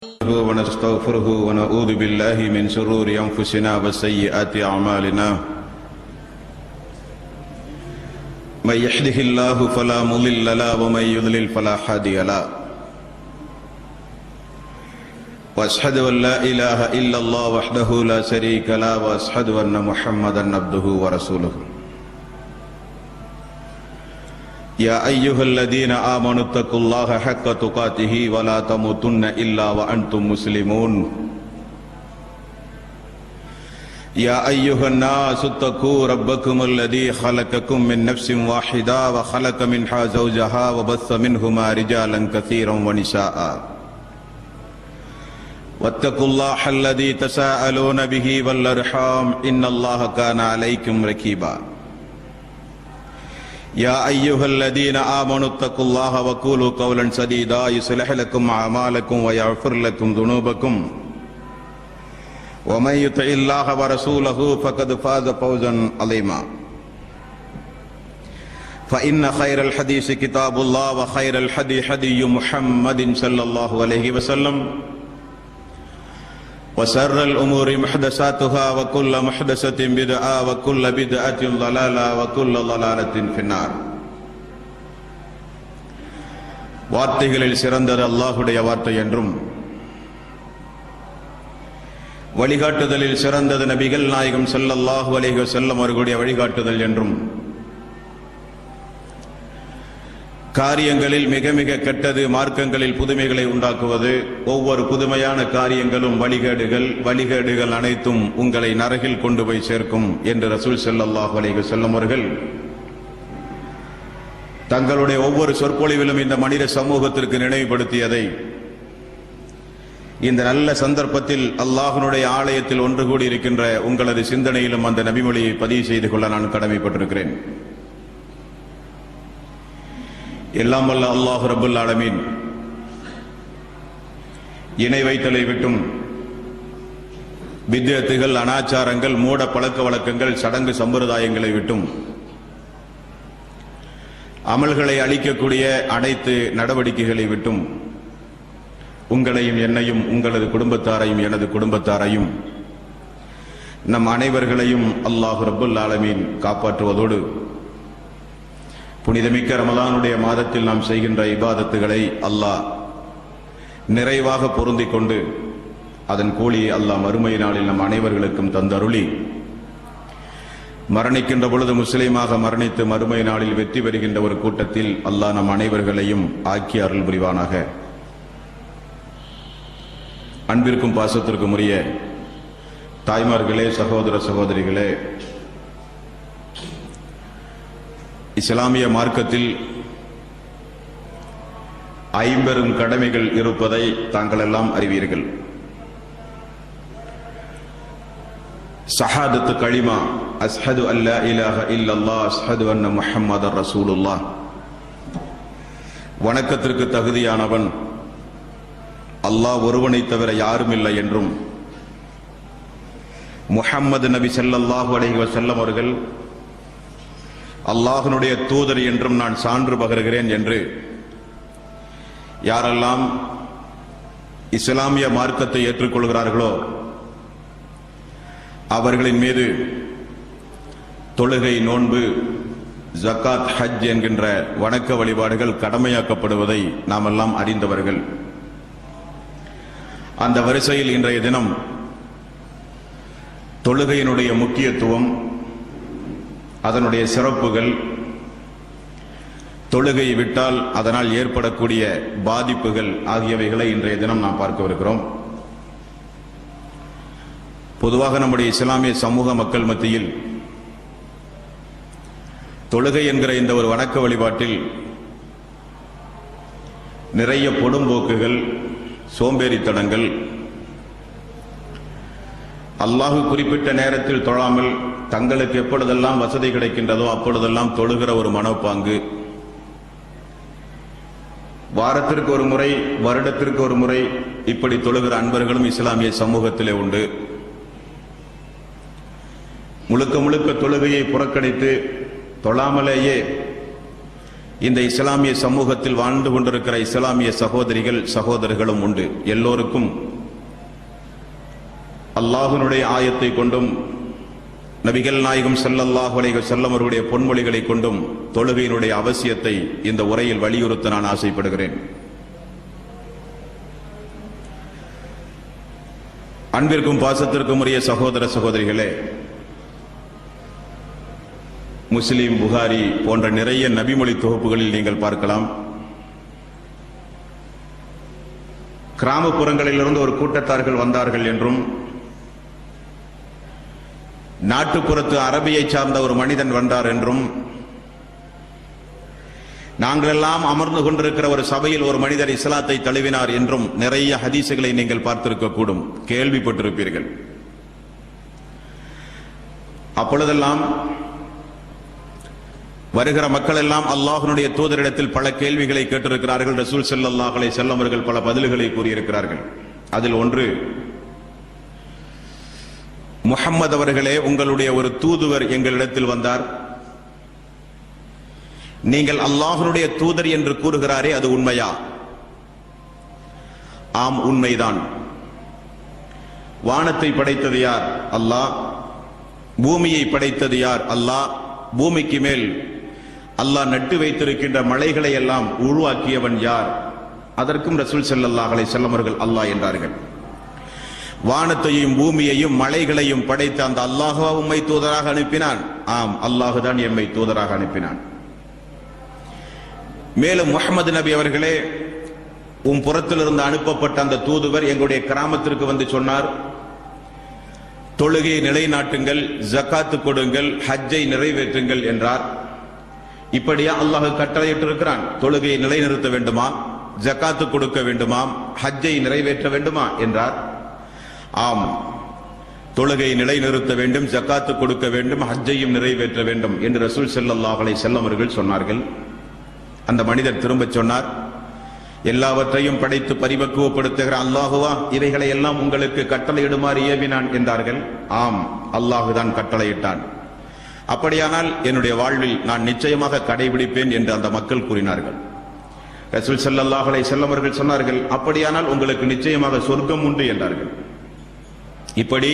ونستغفره ونعوذ بالله من شرور أنفسنا وسيئات أعمالنا من يهده الله فلا مضل له ومن يضلل فلا هادي له وأشهد أن لا إله إلا الله وحده لا شريك له وأشهد أن محمدا عبده ورسوله يا أيها الذين آمنوا اتقوا الله حق تقاته ولا تموتن إلا وأنتم مسلمون يا أيها الناس اتقوا ربكم الذي خلقكم من نفس واحدة وخلق منها زوجها وبث منهما رجالا كثيرا ونساء واتقوا الله الذي تساءلون به والأرحام إن الله كان عليكم رقيبا يا أيها الذين آمنوا اتقوا الله وقولوا قولا سديدا يصلح لكم أعمالكم ويغفر لكم ذنوبكم ومن يطع الله ورسوله فقد فاز فوزا عظيما فإن خير الحديث كتاب الله وخير الهدي هدي محمد صلى الله عليه وسلم وشر الأمور محدثاتها وكل محدثة بدعة وكل بدعة ضلالة وكل ضلالة في النار. வார்த்தைகளில் சிறந்தது அல்லாஹ்வுடைய வார்த்தை என்றும் வழிகாட்டுதலில் சிறந்தது நபிகள் நாயகம் ஸல்லல்லாஹு அலைஹி வஸல்லம் அவர்களுடைய வழிகாட்டுதல் என்றும் காரியங்களில் மிக மிக கெட்டது மார்க்கங்களில் புதுமைகளை உண்டாக்குவது, ஒவ்வொரு புதுமையான காரியங்களும் வழிகேடுகள் அனைத்தும் உங்களை நரகில் கொண்டு போய் சேர்க்கும் என்று ரசூல் ஸல்லல்லாஹு அலைஹி வஸல்லம் அவர்கள் தங்களுடைய ஒவ்வொரு சொற்பொழிவிலும் இந்த மனித சமூகத்திற்கு நினைவுபடுத்தியதை இந்த நல்ல சந்தர்ப்பத்தில் அல்லாஹ்வுடைய ஆலயத்தில் ஒன்று கூடி இருக்கின்ற உங்களது சிந்தனையிலும் அந்த நபிமொழியை பதிவு செய்து கொள்ள நான் கடமைப்பட்டிருக்கிறேன். எல்லாம் வல்ல அல்லாஹ் ரப்பல் ஆலமீன் இணை வைத்தலை விட்டும் பித்அத்துகள், அனாச்சாரங்கள், மூட பழக்க வழக்கங்கள், சடங்கு சம்பிரதாயங்களை விட்டும் அமல்களை அளிக்கக்கூடிய அனைத்து நடவடிக்கைகளை விட்டும் உங்களையும் என்னையும் உங்களது குடும்பத்தாரையும் எனது குடும்பத்தாரையும் நம் அனைவர்களையும் அல்லாஹ் ரப்பல் ஆலமீன் காப்பாற்றுவதோடு புனிதமிக்க ரமலானுடைய மாதத்தில் நாம் செய்கின்ற இபாதத்துகளை அல்லாஹ் நிறைவாக பொருந்திக் கொண்டு அதன் கூலியை அல்லாஹ் மறுமை நாளில் நம் அனைவர்களுக்கும் தந்தருளி மரணிக்கின்ற பொழுது முஸ்லீமாக மரணித்து மறுமை நாளில் வெற்றி பெறுகின்ற ஒரு கூட்டத்தில் அல்லாஹ் நம் அனைவர்களையும் ஆக்கி அருள் புரிவானாக. அன்பிற்கும் பாசத்திற்கும் உரிய தாய்மார்களே, சகோதர சகோதரிகளே, இஸ்லாமிய மார்க்கத்தில் ஐம்பெரும் கடமைகள் இருப்பதை தாங்கள் எல்லாம் அறிவீர்கள். ஷஹாதத்து கலிமா, அஷ்ஹது அல்லா இலாஹ இல்லல்லாஹ் அஷ்ஹது அன்ன முஹம்மதர் ரசூலுல்லாஹ், வணக்கத்திற்கு தகுதியானவன் அல்லாஹ் ஒருவனை தவிர யாரும் இல்லை என்றும் முஹம்மது நபி ஸல்லல்லாஹு அலைஹி வஸல்லம் அவர்கள் அல்லாஹ்வுடைய தூதர் என்றும் நான் சான்று பகருகிறேன் என்று யாரெல்லாம் இஸ்லாமிய மார்க்கத்தை ஏற்றுக்கொள்கிறார்களோ அவர்களின் மீது தொழுகை, நோன்பு, ஜக்காத், ஹஜ் என்கின்ற வணக்க வழிபாடுகள் கடமையாக்கப்படுவதை நாம் எல்லாம் அறிந்தவர்கள். அந்த வரிசையில் இன்றைய தினம் தொழுகையினுடைய முக்கியத்துவம், அதனுடைய சிறப்புகள், தொழுகை விட்டால் அதனால் ஏற்படக்கூடிய பாதிப்புகள் ஆகியவைகளை இன்றைய தினம் நாம் பார்க்கவிருக்கிறோம். பொதுவாக நம்முடைய இஸ்லாமிய சமூக மக்கள் மத்தியில் தொழுகை என்கிற இந்த ஒரு வணக்க வழிபாட்டில் நிறைய பொடும்போக்குகள், சோம்பேறித்தனங்கள், அல்லாஹ் குறிப்பிட்ட நேரத்தில் தொழாமல் தங்களுக்கு எப்பொழுதெல்லாம் வசதி கிடைக்கின்றதோ அப்பொழுதெல்லாம் தொழுகிற ஒரு மனப்பாங்கு, வாரத்திற்கு ஒரு முறை, வருடத்திற்கு ஒரு முறை இப்படி தொழுகிற அன்பர்களும் இஸ்லாமிய சமூகத்திலே உண்டு. முழுக்க முழுக்க தொழுகையை புறக்கணித்து தொழாமலேயே இந்த இஸ்லாமிய சமூகத்தில் வாழ்ந்து கொண்டிருக்கிற இஸ்லாமிய சகோதரிகள் சகோதரர்களும் உண்டு. எல்லோருக்கும் அல்லாஹ்வினுடைய ஆயத்தை கொண்டும் நபிகள் நாயகம் ஸல்லல்லாஹு அலைஹி வஸல்லம் அவர்களுடைய பொன்மொழிகளை கொண்டும் தொழுகையினுடைய அவசியத்தை இந்த உரையில் வலியுறுத்த நான் ஆசைப்படுகிறேன். அன்பிற்கும் பாசத்திற்கும் உரிய சகோதர சகோதரிகளே, முஸ்லிம், புகாரி போன்ற நிறைய நபிமொழி தொகுப்புகளில் நீங்கள் பார்க்கலாம், கிராமப்புறங்களிலிருந்து ஒரு கூட்டத்தார்கள் வந்தார்கள் என்றும், நாட்டுப்புறத்து அரபியை சார்ந்த ஒரு மனிதன் வந்தார் என்றும், நாங்களெல்லாம் அமர்ந்து கொண்டிருக்கிற ஒரு சபையில் ஒரு மனிதர் இஸ்லாத்தை தழுவினார் என்றும் நிறைய ஹதீசுகளை நீங்கள் பார்த்திருக்க கூடும், கேள்விப்பட்டிருப்பீர்கள். அப்பொழுதெல்லாம் வருகிற மக்கள் எல்லாம் அல்லாஹ்வுடைய தூதரிடத்தில் பல கேள்விகளை கேட்டிருக்கிறார்கள். ரசூல் ஸல்லல்லாஹு அலைஹி வஸல்லம் அவர்கள் பல பதில்களை கூறியிருக்கிறார்கள். அதில் ஒன்று, முஹம்மது அவர்களே, உங்களுடைய ஒரு தூதுவர் எங்களிடத்தில் வந்தார், நீங்கள் அல்லாஹ்வுடைய தூதர் என்று கூறுகிறாரே, அது உண்மையா? ஆம், உண்மைதான். வானத்தை படைத்தது யார்? அல்லாஹ். பூமியை படைத்தது யார்? அல்லாஹ். பூமிக்கு மேல் அல்லாஹ் நட்டு வைத்திருக்கின்ற மலைகளை எல்லாம் உருவாக்கியவன் யார்? அதற்கும் ரசூல் ஸல்லல்லாஹு அலைஹி வஸல்லம் அவர்கள் அல்லாஹ் என்றார்கள். வானத்தையும் பூமியையும் மலைகளையும் படைத்த அந்த அல்லாஹ் உம்மை தூதராக அனுப்பினான்? ஆம், அல்லாஹுதான் எம்மை தூதராக அனுப்பினான். மேலும் முஹம்மது நபி அவர்களே, உம் புறத்திலிருந்து அனுப்பப்பட்ட அந்த தூதுவர் எங்களுடைய கிராமத்திற்கு வந்து சொன்னார், தொழுகையை நிலைநாட்டுங்கள், ஜக்காத்து கொடுங்கள், ஹஜ்ஜை நிறைவேற்றுங்கள் என்றார். இப்படியா அல்லாஹ் கட்டளையிட்டிருக்கிறான்? தொழுகையை நிலைநிறுத்த வேண்டுமா, ஜக்காத்து கொடுக்க வேண்டுமா, ஹஜ்ஜை நிறைவேற்ற வேண்டுமா என்றார். ஆம், தொழுகையை நிலைநிறுத்த வேண்டும், ஜக்காத்து கொடுக்க வேண்டும், ஹஜ்ஜையும் நிறைவேற்ற வேண்டும் என்று ரசூல் ஸல்லல்லாஹு அலைஹி வஸல்லம் அவர்கள் சொன்னார்கள். அந்த மனிதர் திரும்ப சொன்னார், எல்லாவற்றையும் படைத்து பரிபக்குவப்படுத்துகிற அல்லாஹுவா இவைகளை எல்லாம் உங்களுக்கு கட்டளையிடுமாறு ஏவினான் என்றார்கள். ஆம், அல்லாஹுதான் கட்டளையிட்டான். அப்படியானால் என்னுடைய வாழ்வில் நான் நிச்சயமாக கடைபிடிப்பேன் என்று அந்த மக்கள் கூறினார்கள். ரசூல் ஸல்லல்லாஹு அலைஹி வஸல்லம் அவர்கள் சொன்னார்கள், அப்படியானால் உங்களுக்கு நிச்சயமாக சொர்க்கம் உண்டு என்றார்கள். இப்படி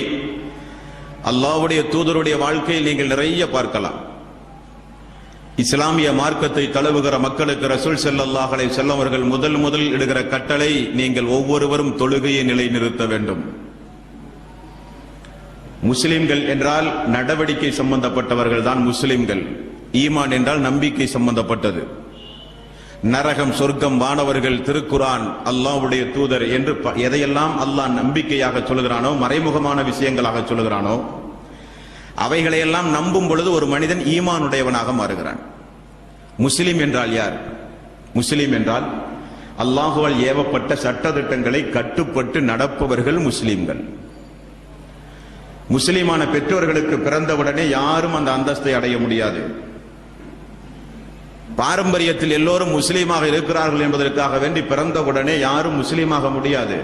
அல்லாஹ்வுடைய தூதருடைய வாழ்க்கையில் நீங்கள் நிறைய பார்க்கலாம். இஸ்லாமிய மார்க்கத்தை தழுவுகிற மக்களுக்கு ரசூல் ஸல்லல்லாஹு அலைஹி வஸல்லம் அவர்கள் முதல் இடுகிற கட்டளை, நீங்கள் ஒவ்வொருவரும் தொழுகையை நிலைநிறுத்த வேண்டும். முஸ்லிம்கள் என்றால் நடவடிக்கை சம்பந்தப்பட்டவர்கள் தான் முஸ்லிம்கள். ஈமான் என்றால் நம்பிக்கை சம்பந்தப்பட்டது. நரகம், சொர்க்கம், வானவர்கள், திருக்குரான், அல்லாஹ்வுடைய தூதர் என்று எதையெல்லாம் அல்லாஹ் நம்பிக்கையாக சொல்கிறானோ, மறைமுகமான விஷயங்களாக சொல்கிறானோ, அவைகளையெல்லாம் நம்பும் பொழுது ஒரு மனிதன் ஈமானுடையவனாக மாறுகிறான். முஸ்லிம் என்றால் யார்? முஸ்லிம் என்றால் அல்லாஹுவால் ஏவப்பட்ட சட்டதிட்டங்களை கட்டுப்பட்டு நடப்பவர்கள் முஸ்லிம்கள். முஸ்லிமான பெற்றோர்களுக்கு பிறந்தவுடனே யாரும் அந்த அந்தஸ்தை அடைய முடியாது. பாரம்பரியத்தில் எல்லோரும் முஸ்லீமாக இருக்கிறார்கள் என்பதற்காக வேண்டி பிறந்தவுடனே யாரும் முஸ்லீமாக முடியாது.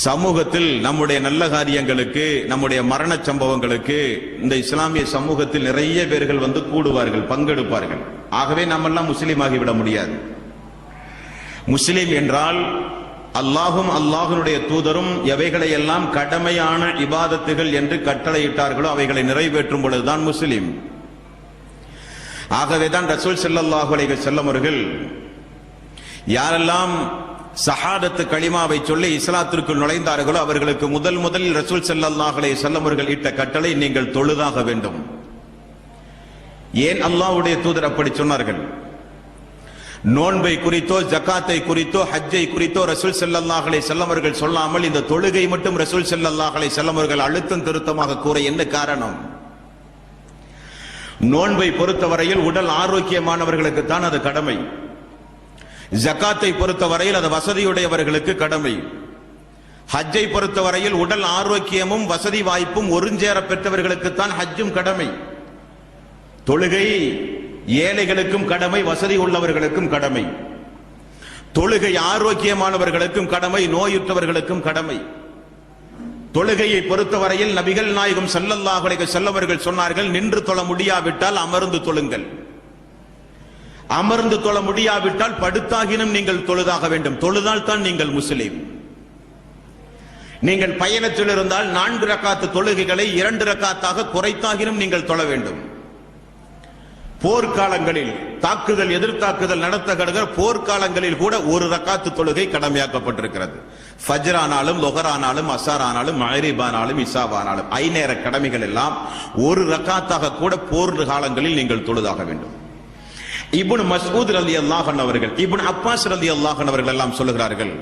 சமூகத்தில் நம்முடைய நல்ல காரியங்களுக்கு, நம்முடைய மரண சம்பவங்களுக்கு இந்த இஸ்லாமிய சமூகத்தில் நிறைய பேர்கள் வந்து கூடுவார்கள், பங்கெடுப்பார்கள். ஆகவே நம்மெல்லாம் முஸ்லீமாகிவிட முடியாது. முஸ்லீம் என்றால் அல்லாஹும் அல்லாஹ்வுடைய தூதரும் எவைகளை எல்லாம் கடமையான இபாதத்துகள் என்று கட்டளையிட்டார்களோ அவைகளை நிறைவேற்றும் பொழுதுதான் முஸ்லீம். ஆகவேதான் ரசூல் ஸல்லல்லாஹு அலைஹி வஸல்லம் அவர்கள் யாரெல்லாம் ஷஹாதத்து கலிமாவை சொல்லி இஸ்லாத்திற்குள் நுழைந்தார்களோ அவர்களுக்கு முதலில் ரசூல் ஸல்லல்லாஹு அலைஹி வஸல்லம் அவர்கள் இட்ட கட்டளை, நீங்கள் தொழுதாக வேண்டும். ஏன் அல்லாஹ்வுடைய தூதர் அப்படி சொன்னார்கள்? நோன்பை குறித்தோ, ஜக்காத்தை குறித்தோ, ஹஜ்ஜை குறித்தோ ரசூல் ஸல்லல்லாஹு அலைஹி வஸல்லம் அவர்கள் சொல்லாமல் இந்த தொழுகை மட்டும் ரசூல் ஸல்லல்லாஹு அலைஹி வஸல்லம் அவர்கள் அழுத்தம் திருத்தமாக கூற என்ன காரணம்? நோன்பை பொறுத்தவரையில் உடல் ஆரோக்கியமானவர்களுக்கு தான் அது கடமை. ஜக்காத்தை பொறுத்தவரையில் அது வசதியுடையவர்களுக்கு கடமை. ஹஜ்ஜை பொறுத்தவரையில் உடல் ஆரோக்கியமும் வசதி வாய்ப்பும் ஒருஞ்சேர பெற்றவர்களுக்குத்தான் ஹஜ்ஜும் கடமை. தொழுகை ஏழைகளுக்கும் கடமை, வசதி உள்ளவர்களுக்கும் கடமை. தொழுகை ஆரோக்கியமானவர்களுக்கும் கடமை, நோயுற்றவர்களுக்கும் கடமை. தொழுகையை பொறுத்தவரையில் நபிகள் நாயகம் ஸல்லல்லாஹு அலைஹி வஸல்லம் அவர்கள் சொன்னார்கள், நின்று தொழ முடியாவிட்டால் அமர்ந்து தொழுங்கள். அமர்ந்து தொழ முடியாவிட்டால் படுத்தாகினும் நீங்கள் தொழுதாக வேண்டும். தொழுதால் தான் நீங்கள் முஸ்லிம். நீங்கள் பயணத்தில் இருந்தால் 4 ரக்காத்து தொழுகைகளை 2 ரக்காத்தாக குறைத்தாகினும் நீங்கள் தொழ வேண்டும். போர்க்காலங்களில் தாக்குதல் எதிர்த்தாக்குதல் நடத்தப்படுகிற போர்க்காலங்களில் கூட 1 ரக்காத்து தொழுகை கடமையாக்கப்பட்டிருக்கிறது. ஃபஜ்ரானாலும் லொஹரானாலும் அசாரானாலும் மஹ்ரிபானாலும் இசாவானாலும் 5 நேர கடமைகள் எல்லாம் 1 ரக்காத்தாக கூட போர் காலங்களில் நீங்கள் தொழுதாக வேண்டும். இப்னு மஸ்ஊத் ரலியல்லாஹு அன்ஹு அவர்கள், இப்னு அப்பாஸ் ரலியல்லாஹு அன்ஹு அவர்கள் எல்லாம் சொல்லுகிறார்கள்,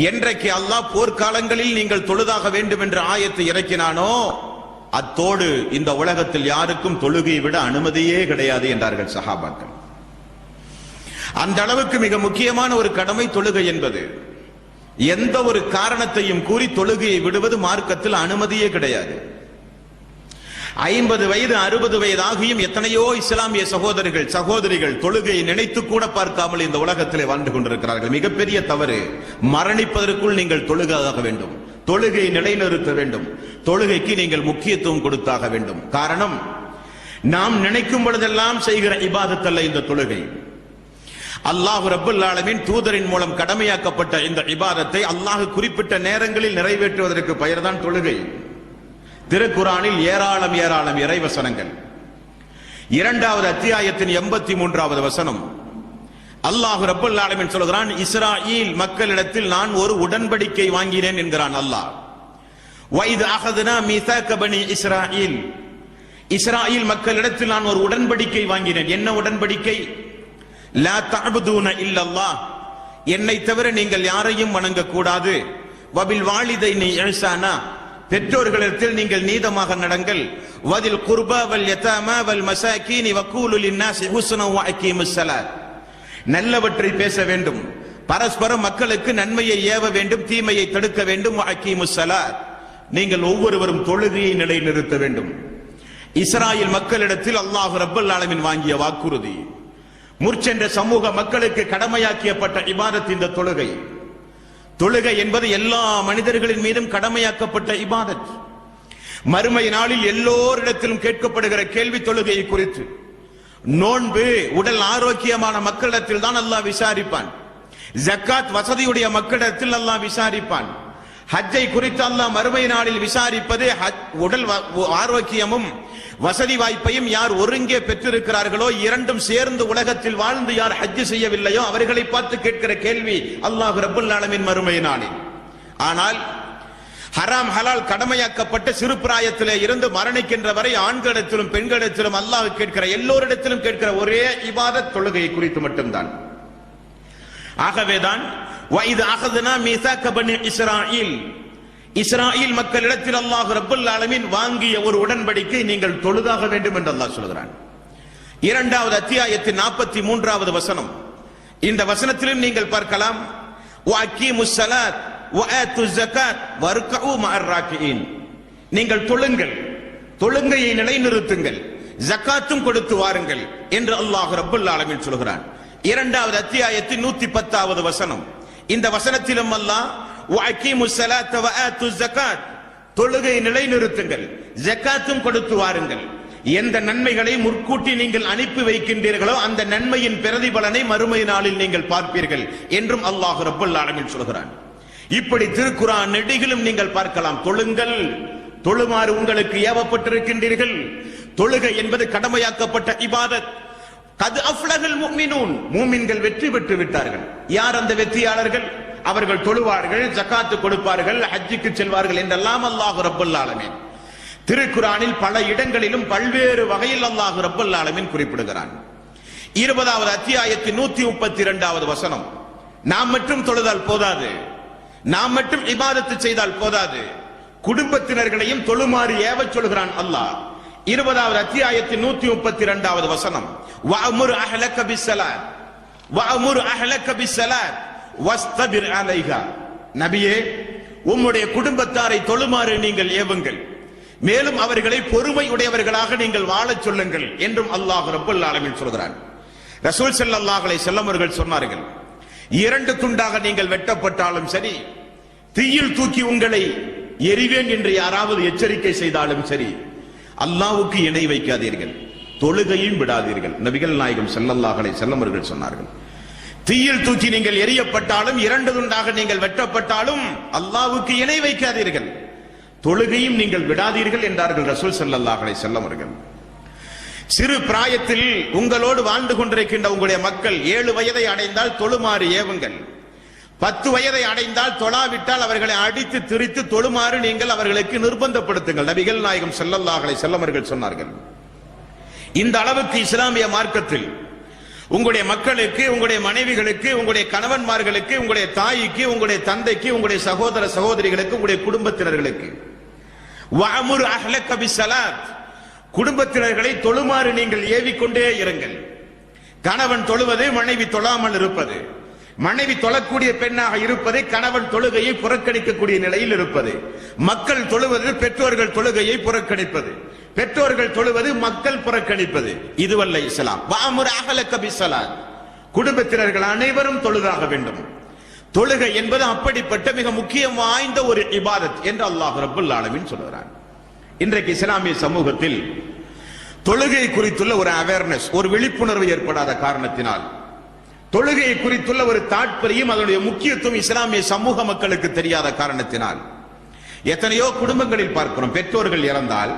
என்றைக்கு அல்லாஹ் போர்க்காலங்களில் நீங்கள் தொழுதாக வேண்டும் என்ற ஆயத்தை இறக்கினானோ அத்தோடு இந்த உலகத்தில் யாருக்கும் தொழுகையை விட அனுமதியே கிடையாது என்றார்கள் சஹாபாக்கள். அந்த அளவுக்கு மிக முக்கியமான ஒரு கடமை தொழுகை என்பது. எந்த ஒரு காரணத்தையும் கூறி தொழுகையை விடுவது மார்க்கத்தில் அனுமதியே கிடையாது. 50 வயது 60 வயது ஆகியும் எத்தனையோ இஸ்லாமிய சகோதரர்கள் சகோதரிகள் தொழுகையை நினைத்து கூட பார்க்காமல் இந்த உலகத்திலே வாழ்ந்து கொண்டிருக்கிறார்கள். மிகப்பெரிய தவறு. மரணிப்பதற்குள் நீங்கள் தொழுகாக வேண்டும். தொழுகையை நிலைநிறுத்த வேண்டும். தொழுகைக்கு நீங்கள் முக்கியத்துவம் கொடுத்தாக வேண்டும். காரணம், நாம் நினைக்கும் பொழுதெல்லாம் செய்கிற இபாதத் அல்ல இந்த தொழுகை. அல்லாஹ் ரப்பல் ஆலமீன் தூதரின் மூலம் கடமையாக்கப்பட்ட இந்த இபாதத்தை அல்லாஹ் குறிப்பிட்ட நேரங்களில் நிறைவேற்றுவதற்கு பெயர்தான் தொழுகை. திருக்குரானில் ஏராளம் இறைவசனங்கள். 2வது அத்தியாயத்தின் 83வது வசனம் அல்லாஹ் ரப்பல் ஆலமீன் சொல்கிறான், இஸ்ராயீல் மக்களிடத்தில் நான் ஒரு உடன்படிக்கை வாங்கினேன் என்கிறான் அல்லாஹ். வைத் அஹதுனா மீசாக பனி இஸ்ராயீல், இஸ்ராயீல் மக்களிடத்தில் நான் ஒரு உடன்படிக்கை வாங்கினேன். என்ன உடன்படிக்கை? லா தஅபுதூன இல்லல்லாஹ், என்னை தவிர நீங்கள் யாரையும் வணங்க கூடாது. வபில் வாலிதைனி இஹ்சானா, பெற்றோர்களிடத்தில் நீங்கள் நீதமாக நடங்கள். வதில் குர்பா வல் யதாமா வல் மசாகீன் வகூலு லின்னாஸி ஹுஸ்னா வ அகீமுஸ் ஸலாத், நல்லவற்றை பேச வேண்டும், பரஸ்பரம் மக்களுக்கு நன்மையை ஏவ வேண்டும், தீமையை தடுக்க வேண்டும். வ அகீமுஸ் ஸலாத், நீங்கள் ஒவ்வொருவரும் தொழுகையை நிலைநிறுத்த வேண்டும். இஸ்ராயேல் மக்களிடத்தில் அல்லாஹ் ரப்பல் ஆலமீன் வாங்கிய வாக்குறுதி. முற்சென்ற சமூக மக்களுக்கு கடமையாக்கப்பட்ட இபாதத் இந்த தொழுகை. தொழுகை என்பது எல்லா மனிதர்களின் மீதும் கடமையாக்கப்பட்ட இபாதத். மறுமை நாளில் எல்லோரிடத்திலும் கேட்கப்படுகிற கேள்வி தொழுகையை குறித்து. நோன்பு உடல் ஆரோக்கியமான மக்களிடத்தில் தான் அல்லாஹ் விசாரிப்பான். ஜக்காத் வசதியுடைய மக்களிடத்தில் அல்லாஹ் விசாரிப்பான். ஹஜ்ஜை குறித்து அல்லாஹ் மறுமை நாளில் விசாரிப்பது உடல் ஆரோக்கியமும் வசதி வாய்ப்பையும் யார் ஒருங்கே பெற்றிருக்கிறார்களோ, இரண்டும் சேர்ந்து உலகத்தில் வாழ்ந்து யார் ஹஜ் செய்யவில்லையோ அவர்களை பார்த்து கேட்கிற கேள்வி அல்லாஹ் ரப்பல் ஆலமீன் மறுமை நாளில். ஆனால் ஹராம் ஹலால் கடமையாக்கப்பட்ட சிறு பிராயத்திலே இருந்து மரணிக்கின்ற வரை ஆண்களிடத்திலும் பெண்களிடத்திலும் அல்லாஹ் கேட்கிற, எல்லோரிடத்திலும் கேட்கிற ஒரே இபாதத் தொழுகையை குறித்து மட்டும்தான். ஆகவேதான் வைத் அஹதுனா மீசாக பனி இஸ்ராயீல், இஸ்ராயீல் மக்களிடத்தில் அல்லாஹ் ரப்பல் ஆலமீன் வாங்கிய ஒரு உடன்படிக்கை நீங்கள் தொழுதாக வேண்டும் என்று அல்லாஹ் சொல்கிறான். 2வது அத்தியாயத்தின் 43வது வசனம். இந்த வசனத்திலும் நீங்கள் பார்க்கலாம், வ அகீமுஸ் ஸலாத் வ ஆத்துஸ் ஸகாத் வர்கூ மஅர் ராகியின், நீங்கள் தொழுங்கள், தொழுகையை நிலைநிறுத்துங்கள், ஜகாத்தும் கொடுத்து வாருங்கள் என்று அல்லாஹ் ரப்பல் ஆலமீன் சொல்கிறான். 2வது அத்தியாயத்தின் 110வது வசனம். இந்த வசனத்திலும் அல்லாஹ் வ அகீமுஸ் ஸலாத் வ ஆத்துஸ் ஸகாத், தொழுகையை நிலைநிறுத்துங்கள், ஜகாத்தும் கொடுத்து வாருங்கள். எந்த நன்மைகளை முற்கூட்டி நீங்கள் அனுப்பி வைக்கின்றீர்களோ அந்த நன்மையின் பிரதிபலனை மறுமை நாளில் நீங்கள் பார்ப்பீர்கள் என்றும் அல்லாஹ் ரப்பல் ஆலமீன் சொல்கிறான். இப்படி திருக்குர்ஆன் நெடுகிலும் நீங்கள் பார்க்கலாம், தொழுங்கள், தொழுமாறு உங்களுக்கு ஏவப்பட்டிருக்கின்றீர்கள். தொழுகை என்பது கடமையாக்கப்பட்ட இபாதத். கத் அஃப்லஹல் முஃமினூன், மூமின்கள் வெற்றி பெற்று விட்டார்கள். யார் அந்த வெற்றியாளர்கள்? அவர்கள் தொழுவார்கள், ஜகாத்து கொடுப்பார்கள், ஹஜ்ஜுக்கு செல்வார்கள் என்றெல்லாம் அல்லாஹ் ரப்பல் ஆலமீன் திருக்குர்ஆனில் பல இடங்களிலும் பல்வேறு வகையில் அல்லாஹ் ரப்பல் ஆலமீன் குறிப்பிடுகிறான். 20வது அத்தியாயத்தின் 132வது வசனம். நாம் மட்டும் தொழுதால் போதாது, நாம் மட்டும் இபாதத்து செய்தால் போதாது, குடும்பத்தினர்களையும் தொழுமாறு ஏவச் சொல்கிறான் அல்லாஹ். 20வது அத்தியாயத்தின் 132வது வசனம். வஅமுர் அஹ்லக பிஸ்ஸலாத் வஅமுர் அஹ்லக பிஸ்ஸலாத் வஸ்தபிர் அலைஹா, நபியே உம்முடைய குடும்பத்தாரை தொழுமாறு நீங்கள் ஏவுங்கள், மேலும் அவர்களை பொறுமை உடையவர்களாக நீங்கள் வாழச் சொல்லுங்கள் என்றும் அல்லாஹ் ரப்பல் ஆலமீன் சொல்கிறான். ரசூல் ஸல்லல்லாஹு அலைஹி வஸல்லம் அவர்கள் சொன்னார்கள், 2 துண்டாக நீங்கள் வெட்டப்பட்டாலும் சரி, தீயில் தூக்கி உங்களை எரிவேன் என்று யாராவது எச்சரிக்கை செய்தாலும் சரி, அல்லாஹ்வுக்கு இணை வைக்காதீர்கள். தொழுகையும் விடாதீர்கள். நபிகள் நாயகம் ஸல்லல்லாஹு அலைஹி வஸல்லம் அவர்கள் சொன்னார்கள், தீயில் தூக்கி நீங்கள் எரியப்பட்டாலும் 2 துண்டாக நீங்கள் வெட்டப்பட்டாலும் அல்லாஹ்வுக்கு இணை வைக்காதீர்கள், தொழுகையும் நீங்கள் விடாதீர்கள் என்றார்கள் ரசூல் ஸல்லல்லாஹு அலைஹி வஸல்லம் அவர்கள். சிறு பிராயத்தில் உங்களோடு வாழ்ந்து கொண்டிருக்கின்ற உங்களுடைய மக்கள் 7 வயதை அடைந்தால் தொழுமாறு ஏவுங்கள், 10 வயதை அடைந்தால் தொழாவிட்டால் அவர்களை அடித்து திரித்து தொழுமாறு நீங்கள் அவர்களுக்கு நிர்பந்தப்படுத்துங்கள். நபிகள் நாயகம் ஸல்லல்லாஹு அலைஹி வஸல்லம் அவர்கள் சொன்னார்கள். இந்த அளவுக்கு இஸ்லாமிய மார்க்கத்தில் உங்களுடைய மக்களுக்கு, உங்களுடைய மனைவிகளுக்கு, உங்களுடைய கணவன்மார்களுக்கு, உங்களுடைய தாய்க்கு, உங்களுடைய தந்தைக்கு, உங்களுடைய சகோதர சகோதரிகளுக்கு, உங்களுடைய குடும்பத்தினர்களுக்கு வஅமுர் அஹ்லக பிஸ்ஸலாத், குடும்பத்தினர்களை தொழுமாறு நீங்கள் ஏவிக்கொண்டே இருங்கள். கணவன் தொழுவது மனைவி தொழாமல் இருப்பது, மனைவி தொழக்கூடிய பெண்ணாக இருப்பது கணவன் தொழுகையை புறக்கணிக்கக்கூடிய நிலையில் இருப்பது, மக்கள் தொழுவது பெற்றோர்கள் தொழுகையை புறக்கணிப்பது, பெற்றோர்கள் தொழுவது மக்கள் புறக்கணிப்பது, இதுவல்ல இஸ்லாம். வஅமுர் அஹ்லக பிஸ்ஸலாத், குடும்பத்தினர்கள் அனைவரும் தொழுதாக வேண்டும். தொழுகை என்பது அப்படிப்பட்ட மிக முக்கியம் வாய்ந்த ஒரு இபாதத் என்று அல்லாஹ் ரப்பல் ஆலமீன் சொல்கிறான். இன்றைக்கு இஸ்லாமிய சமூகத்தில் தொழுகை குறித்துள்ள ஒரு அவேர்னஸ், ஒரு விழிப்புணர்வு ஏற்படாத காரணத்தினால், தொழுகை குறித்துள்ள ஒரு தாற்பயம், அதனுடைய முக்கியத்துவம் இஸ்லாமிய சமூக மக்களுக்கு தெரியாத காரணத்தினால் எத்தனையோ குடும்பங்களில் பார்க்கிறோம், பெற்றோர்கள் இறந்தால்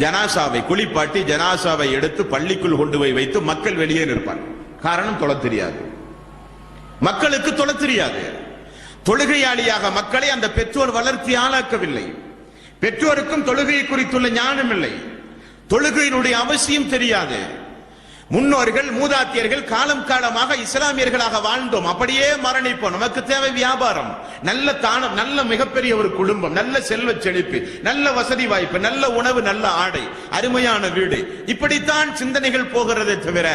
ஜனாசாவை குளிப்பாட்டி ஜனாசாவை எடுத்து பள்ளிக்குள் கொண்டு போய் வைத்து மக்கள் வெளியே நிற்பார்கள். காரணம், தொழ தெரியாது, மக்களுக்கு தொழ தெரியாது. தொழுகையாளியாக மக்களை அந்த பெற்றோர் வளர்த்தி ஆளாக்கவில்லை. பெற்றோருக்கும் தொழுகை குறித்துள்ள ஞானம் இல்லை, தொழுகையினுடைய அவசியம் தெரியாது. முன்னோர்கள் மூதாத்தியர்கள் காலம் காலமாக இஸ்லாமியர்களாக வாழ்ந்தோம், அப்படியே மரணிப்போம். நமக்கு தேவை வியாபாரம், நல்ல தானம், நல்ல மிகப்பெரிய ஒரு குடும்பம், நல்ல செல்வ செழிப்பு, நல்ல வசதி வாய்ப்பு, நல்ல உணவு, நல்ல ஆடை, அருமையான வீடு, இப்படித்தான் சிந்தனைகள் போகிறதே தவிர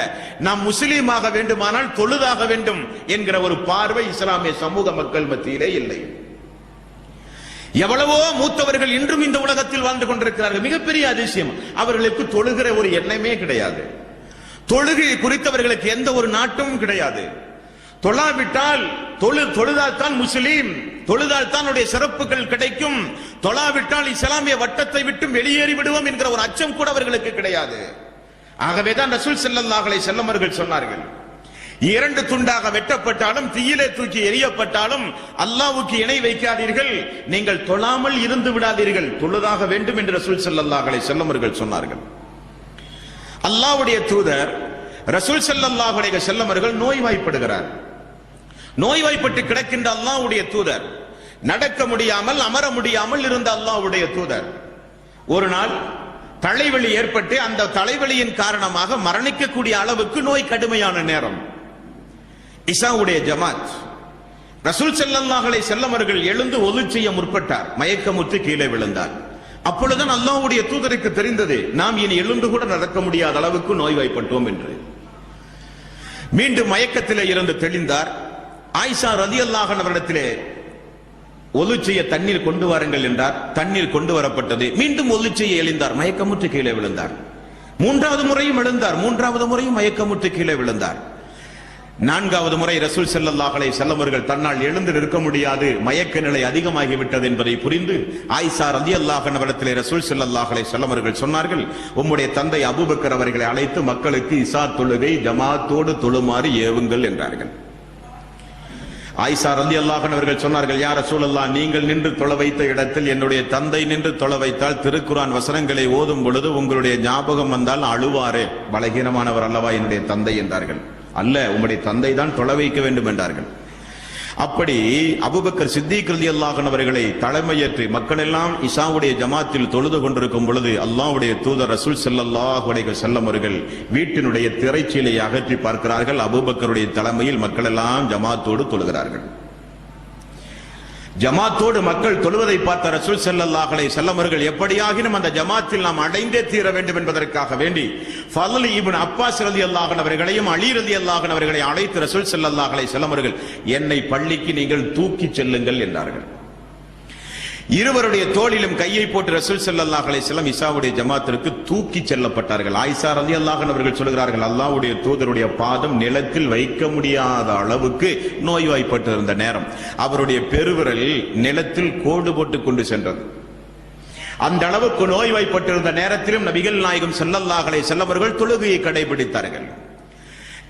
நாம் முஸ்லீமாக வேண்டுமானால் தொழுதாக வேண்டும் என்கிற ஒரு பார்வை இஸ்லாமிய சமூக மக்கள் மத்தியிலே இல்லை. எவ்வளவோ மூத்தவர்கள் இன்றும் இந்த உலகத்தில் வாழ்ந்து கொண்டிருக்கிறார்கள். மிகப்பெரிய அதிசயம், அவர்களுக்கு தொழுகிற ஒரு எண்ணமே கிடையாது. தொழுகை குறித்தவர்களுக்கு எந்த ஒரு நாட்டமும் கிடையாது. தொழாவிட்டால் தொழுதால் தான் முஸ்லீம், தொழுதால் தான் சிறப்புகள் கிடைக்கும், தொழாவிட்டால் இஸ்லாமிய வட்டத்தை விட்டு வெளியேறி விடுவோம் என்கிற ஒரு அச்சம் கூட அவர்களுக்கு கிடையாது. ஆகவேதான் ரசூல் ஸல்லல்லாஹு அலைஹி வஸல்லம் அவர்கள் சொன்னார்கள், 2 துண்டாக வெட்டப்பட்டாலும் தீயிலே தூக்கி எரியப்பட்டாலும் அல்லாஹ்வுக்கு இணை வைக்காதீர்கள், நீங்கள் தொழாமல் இருந்து விடாதீர்கள், தொழுதாக வேண்டும் என்று ரசூல் ஸல்லல்லாஹு அலைஹி வஸல்லம் அவர்கள் சொன்னார்கள். அல்லாஹ்வுடைய தூதர் ரசூல் ஸல்லல்லாஹு அலைஹி வஸல்லம் அவர்கள் நோய்வாய்ப்படுகிறார். நோய்வாய்ப்பட்டு கிடக்கின்ற அல்லாஹ்வுடைய தூதர், நடக்க முடியாமல் அமர முடியாமல் இருந்த அல்லாஹ்வுடைய தூதர் ஒரு நாள் தலைவலி ஏற்பட்டு அந்த தலைவலியின் காரணமாக மரணிக்கக்கூடிய அளவுக்கு நோய் கடுமையான நேரம். இஷாவுடைய ஜமாத், ரசூல் ஸல்லல்லாஹு அலைஹி வஸல்லம் அவர்கள் எழுந்து ஒது செய்ய முற்பட்டார், மயக்கமுற்று கீழே விழுந்தார். அப்பொழுதுதான் அல்லாஹ்வுடைய தூதருக்கு தெரிந்தது, நாம் இனி எழுந்து கூட நடக்க முடியாத அளவுக்கு நோய்வாய்ப்பட்டோம் என்று. மீண்டும் மயக்கத்திலே இருந்து தெளிந்தார். ஆயிஷா ரலியல்லாஹு அன்ஹாவிடத்திலே ஒது செய்ய தண்ணீர் கொண்டு வாருங்கள் என்றார். தண்ணீர் கொண்டு வரப்பட்டது. மீண்டும் ஒது செய்ய எழுந்தார், மயக்கமுற்று கீழே விழுந்தார். 3வது முறையும் எழுந்தார், 3வது முறையும் மயக்கமுற்று கீழே விழுந்தார். 4வது முறை ரசூல் ஸல்லல்லாஹு அலைஹி வஸல்லம் அவர்கள் தன்னால் எழுந்து நிற்க முடியாது, மயக்க நிலை அதிகமாகிவிட்டது என்பதை புரிந்து ஆயிஷா ரலியல்லாஹு அன்ஹாவிடத்திலே ரசூல் ஸல்லல்லாஹு அலைஹி வஸல்லம் அவர்கள் சொன்னார்கள், உம்முடைய தந்தை அபூபக்கர் அவர்களை அழைத்து மக்களுக்கு இஷா தொழுகை ஜமாத்தோடு தொழுமாறு ஏவுங்கள் என்றார்கள். ஆயிஷா ரலியல்லாஹு அன்ஹா அவர்கள் சொன்னார்கள், யா ரசூலல்லாஹ், நீங்கள் நின்று தொழ வைத்த இடத்தில் என்னுடைய தந்தை நின்று தொழ வைத்தால் திருக்குர்ஆன் வசனங்களை ஓதும் பொழுது உங்களுடைய ஞாபகம் வந்தால் அழுவாரே, பலகீனமானவர் அல்லவா என்னுடைய தந்தை என்றார்கள். அல்ல, உம்முடைய தந்தை தான் தொழ வைக்க வேண்டும் என்றார்கள். அப்படி அபூபக்கர் சித்திக் ரலியல்லாஹு அன்ஹு அவர்களை தலைமையேற்று மக்கள் எல்லாம் இஷாவுடைய ஜமாத்தில் தொழுது கொண்டிருக்கும் பொழுது அல்லாஹ்வுடைய தூதர் ரசூல் ஸல்லல்லாஹு அலைஹி வஸல்லம் அவர்கள் வீட்டினுடைய திரைச்சீலை அகற்றி பார்க்கிறார்கள். அபூபக்கருடைய தலைமையில் மக்கள் எல்லாம் ஜமாத்தோடு தொழுகிறார்கள். ஜமாத்தோடு மக்கள் தொழுவதை பார்த்த ரசூல் ஸல்லல்லாஹு அலைஹி வஸல்லம் அவர்கள் எப்படியாகினும் அந்த ஜமாத்தில் நாம் அடைந்தே தீர வேண்டும் என்பதற்காக வேண்டி ஃபضل இப்னு அப்பாஸ் ரலியல்லாஹு அன்ஹு அவர்களையும் அலி ரலியல்லாஹு அன்ஹு அவர்களை அழைத்து ரசூல் ஸல்லல்லாஹு அலைஹி வஸல்லம் அவர்கள் என்னை பள்ளிக்கு நீங்கள் தூக்கி செல்லுங்கள் என்றார்கள். இருவருடைய தோளிலும் கையை போட்டு ரசூல் ஸல்லல்லாஹு அலைஹி வஸல்லம் இஷாவுடைய ஜமாத்திற்கு தூக்கி செல்லப்பட்டார்கள். ஆயிஷா ரலியல்லாஹு அன்ஹா அவர்கள் சொல்கிறார்கள், அல்லாஹ்வுடைய தூதருடைய பாதம் நிலத்தில் வைக்க முடியாத அளவுக்கு நோய்வாய்ப்பட்டிருந்த நேரம் அவருடைய பெருவிரல் நிலத்தில் கோடு போட்டு கொண்டு சென்றது. அந்த அளவுக்கு நோய்வாய்ப்பட்டிருந்த நேரத்திலும் நபிகள் நாயகம் ஸல்லல்லாஹு அலைஹி வஸல்லம் அவர்கள் தொழுகையை கடைபிடித்தார்கள்.